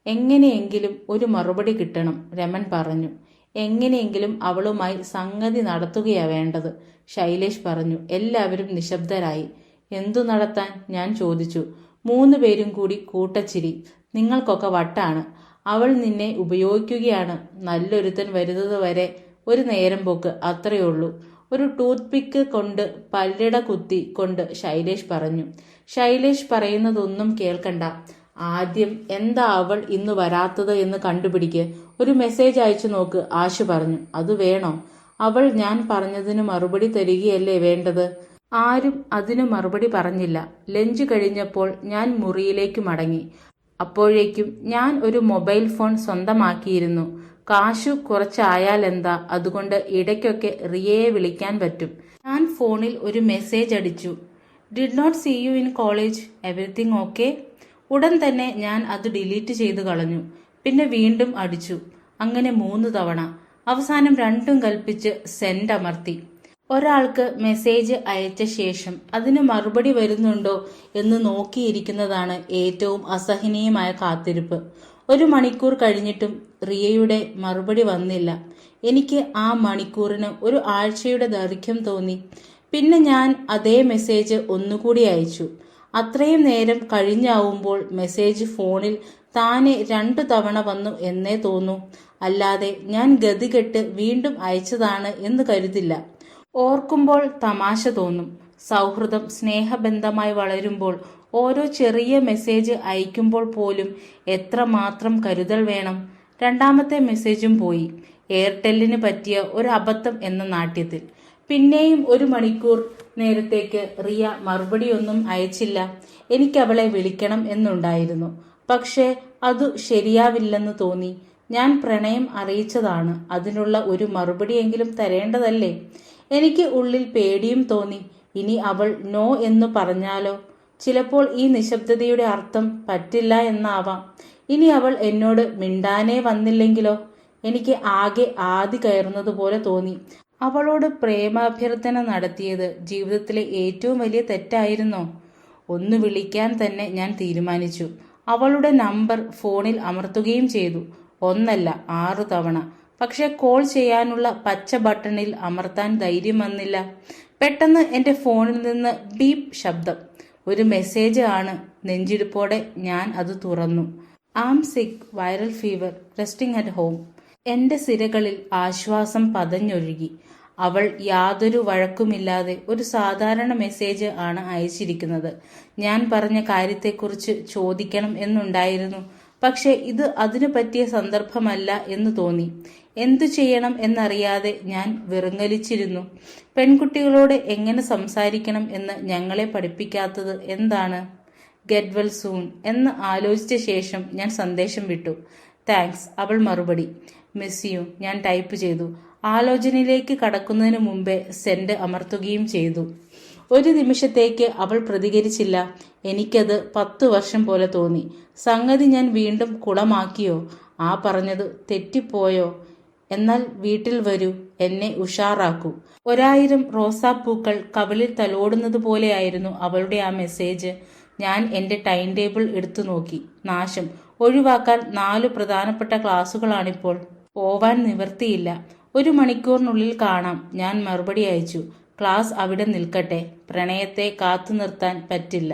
എങ്ങനെയെങ്കിലും ഒരു മറുപടി കിട്ടണം, രമൻ പറഞ്ഞു. എങ്ങനെയെങ്കിലും അവളുമായി സംഗതി നടത്തുകയാ വേണ്ടത്, ശൈലേഷ് പറഞ്ഞു. എല്ലാവരും നിശബ്ദരായി. എന്തു നടത്താൻ? ഞാൻ ചോദിച്ചു. 3 പേരും കൂടി കൂട്ടച്ചിരി. നിങ്ങൾക്കൊക്കെ വട്ടാണ്. അവൾ നിന്നെ ഉപയോഗിക്കുകയാണ്. നല്ലൊരുത്തൻ വരുന്നത് വരെ ഒരു നേരം പോക്ക്, അത്രയുള്ളൂ. ഒരു ടൂത്ത് പിക്ക് കൊണ്ട് പല്ലിട കുത്തി കൊണ്ട് ശൈലേഷ് പറഞ്ഞു. ശൈലേഷ് പറയുന്നതൊന്നും കേൾക്കണ്ട. ആദ്യം എന്താ അവൾ ഇന്ന് വരാത്തത് എന്ന് കണ്ടുപിടിക്ക്. ഒരു മെസ്സേജ് അയച്ചു നോക്ക്, ആശു പറഞ്ഞു. അത് വേണോ? അവൾ ഞാൻ പറഞ്ഞതിന് മറുപടി തരികയല്ലേ വേണ്ടത്. ആരും അതിനു മറുപടി പറഞ്ഞില്ല. ലഞ്ച് കഴിഞ്ഞപ്പോൾ ഞാൻ മുറിയിലേക്ക് മടങ്ങി. അപ്പോഴേക്കും ഞാൻ ഒരു മൊബൈൽ ഫോൺ സ്വന്തമാക്കിയിരുന്നു. കാശു കുറച്ചായാലെന്താ, അതുകൊണ്ട് ഇടയ്ക്കൊക്കെ റിയയെ വിളിക്കാൻ പറ്റും. ഞാൻ ഫോണിൽ ഒരു മെസ്സേജ് അടിച്ചു. Did not see you in college, everything okay? ഉടൻ തന്നെ ഞാൻ അത് ഡിലീറ്റ് ചെയ്തു കളഞ്ഞു. പിന്നെ വീണ്ടും അടിച്ചു. അങ്ങനെ 3 തവണ. അവസാനം രണ്ടും കൽപ്പിച്ച് സെൻഡ് അമർത്തി. ഒരാൾക്ക് മെസ്സേജ് അയച്ച ശേഷം അതിന് മറുപടി വരുന്നുണ്ടോ എന്ന് നോക്കിയിരിക്കുന്നതാണ് ഏറ്റവും അസഹനീയമായ കാത്തിരിപ്പ്. 1 മണിക്കൂർ കഴിഞ്ഞിട്ടും റിയയുടെ മറുപടി വന്നില്ല. എനിക്ക് ആ മണിക്കൂറിന് ഒരു ആഴ്ചയുടെ ദൈർഘ്യം തോന്നി. പിന്നെ ഞാൻ അതേ മെസ്സേജ് ഒന്നുകൂടി അയച്ചു. അത്രയും നേരം കഴിഞ്ഞാവുമ്പോൾ മെസ്സേജ് ഫോണിൽ താനെ 2 തവണ വന്നു എന്നേ തോന്നൂ. അല്ലാതെ ഞാൻ ഗതികെട്ട് വീണ്ടും അയച്ചതാണ് എന്ന് കരുതില്ല. ഓർക്കുമ്പോൾ തമാശ തോന്നും. സൗഹൃദം സ്നേഹബന്ധമായി വളരുമ്പോൾ ഓരോ ചെറിയ മെസ്സേജ് അയക്കുമ്പോൾ പോലും എത്രമാത്രം കരുതൽ വേണം. രണ്ടാമത്തെ മെസ്സേജും പോയി. എയർടെല്ലിന് പറ്റിയ ഒരു അബദ്ധം എന്ന നാട്യത്തിൽ. പിന്നെയും 1 മണിക്കൂർ നേരത്തേക്ക് റിയ മറുപടിയൊന്നും അയച്ചില്ല. എനിക്കവളെ വിളിക്കണം എന്നുണ്ടായിരുന്നു. പക്ഷേ അതു ശരിയാവില്ലെന്ന് തോന്നി. ഞാൻ പ്രണയം അറിയിച്ചതാണ്. അതിനുള്ള ഒരു മറുപടിയെങ്കിലും തരേണ്ടതല്ലേ? എനിക്ക് ഉള്ളിൽ പേടിയും തോന്നി. ഇനി അവൾ നോ എന്ന് പറഞ്ഞാലോ? ചിലപ്പോൾ ഈ നിശബ്ദതയുടെ അർത്ഥം പറ്റില്ല എന്നാവാം. ഇനി അവൾ എന്നോട് മിണ്ടാനേ വന്നില്ലെങ്കിലോ? എനിക്ക് ആകെ ആദി കയറുന്നതുപോലെ തോന്നി. അവളോട് പ്രേമാഭ്യർത്ഥന നടത്തിയത് ജീവിതത്തിലെ ഏറ്റവും വലിയ തെറ്റായിരുന്നോ? ഒന്ന് വിളിക്കാൻ തന്നെ ഞാൻ തീരുമാനിച്ചു. അവളുടെ നമ്പർ ഫോണിൽ അമർത്തുകയും ചെയ്തു. 1 അല്ല 6 തവണ. പക്ഷെ കോൾ ചെയ്യാനുള്ള പച്ച ബട്ടണിൽ അമർത്താൻ ധൈര്യം വന്നില്ല. പെട്ടെന്ന് എന്റെ ഫോണിൽ നിന്ന് ബീപ്പ് ശബ്ദം. ഒരു മെസ്സേജ് ആണ്. നെഞ്ചിടിപ്പോടെ ഞാൻ അത് തുറന്നു. ആം സിക്ക്, viral fever, resting at home. എന്റെ സിരകളിൽ ആശ്വാസം പതഞ്ഞൊഴുകി. അവൾ യാതൊരു വഴക്കുമില്ലാതെ ഒരു സാധാരണ മെസ്സേജ് ആണ് അയച്ചിരിക്കുന്നത്. ഞാൻ പറഞ്ഞ കാര്യത്തെക്കുറിച്ച് ചോദിക്കണം എന്നുണ്ടായിരുന്നു. പക്ഷെ ഇത് അതിനു പറ്റിയ സന്ദർഭമല്ല എന്ന് തോന്നി. എന്തു ചെയ്യണം എന്നറിയാതെ ഞാൻ വിറങ്ങലിച്ചിരുന്നു. പെൺകുട്ടികളോട് എങ്ങനെ സംസാരിക്കണം എന്ന് ഞങ്ങളെ പഠിപ്പിക്കാത്തത് എന്താണ്? ഗെറ്റ് വെൽ സൂൺ എന്ന് ആലോചിച്ച ശേഷം ഞാൻ സന്ദേശം വിട്ടു. താങ്ക്സ്. അവൾ മറുപടി. Miss you. ഞാൻ ടൈപ്പ് ചെയ്തു. ആലോചനയിലേക്ക് കടക്കുന്നതിന് മുമ്പേ സെൻഡ് അമർത്തുകയും ചെയ്തു. ഒരു നിമിഷത്തേക്ക് അവൾ പ്രതികരിച്ചില്ല. എനിക്കത് 10 വർഷം പോലെ തോന്നി. സംഗതി ഞാൻ വീണ്ടും കുളമാക്കിയോ? ആ പറഞ്ഞത് തെറ്റിപ്പോയോ? എന്നാൽ വീട്ടിൽ വരൂ, എന്നെ ഉഷാറാക്കൂ. 1000 റോസാപ്പൂക്കൾ കവിളിൽ തലോടുന്നത് പോലെയായിരുന്നു അവളുടെ ആ മെസ്സേജ്. ഞാൻ എന്റെ ടൈം ടേബിൾ എടുത്തു നോക്കി. നാശം. ഒഴിവാക്കാൻ 4 പ്രധാനപ്പെട്ട ക്ലാസുകളാണിപ്പോൾ. പോവാൻ നിവർത്തിയില്ല. 1 മണിക്കൂറിനുള്ളിൽ കാണാം. ഞാൻ മറുപടി അയച്ചു. ക്ലാസ് അവിടെ നിൽക്കട്ടെ. പ്രണയത്തെ കാത്തു നിർത്താൻ പറ്റില്ല.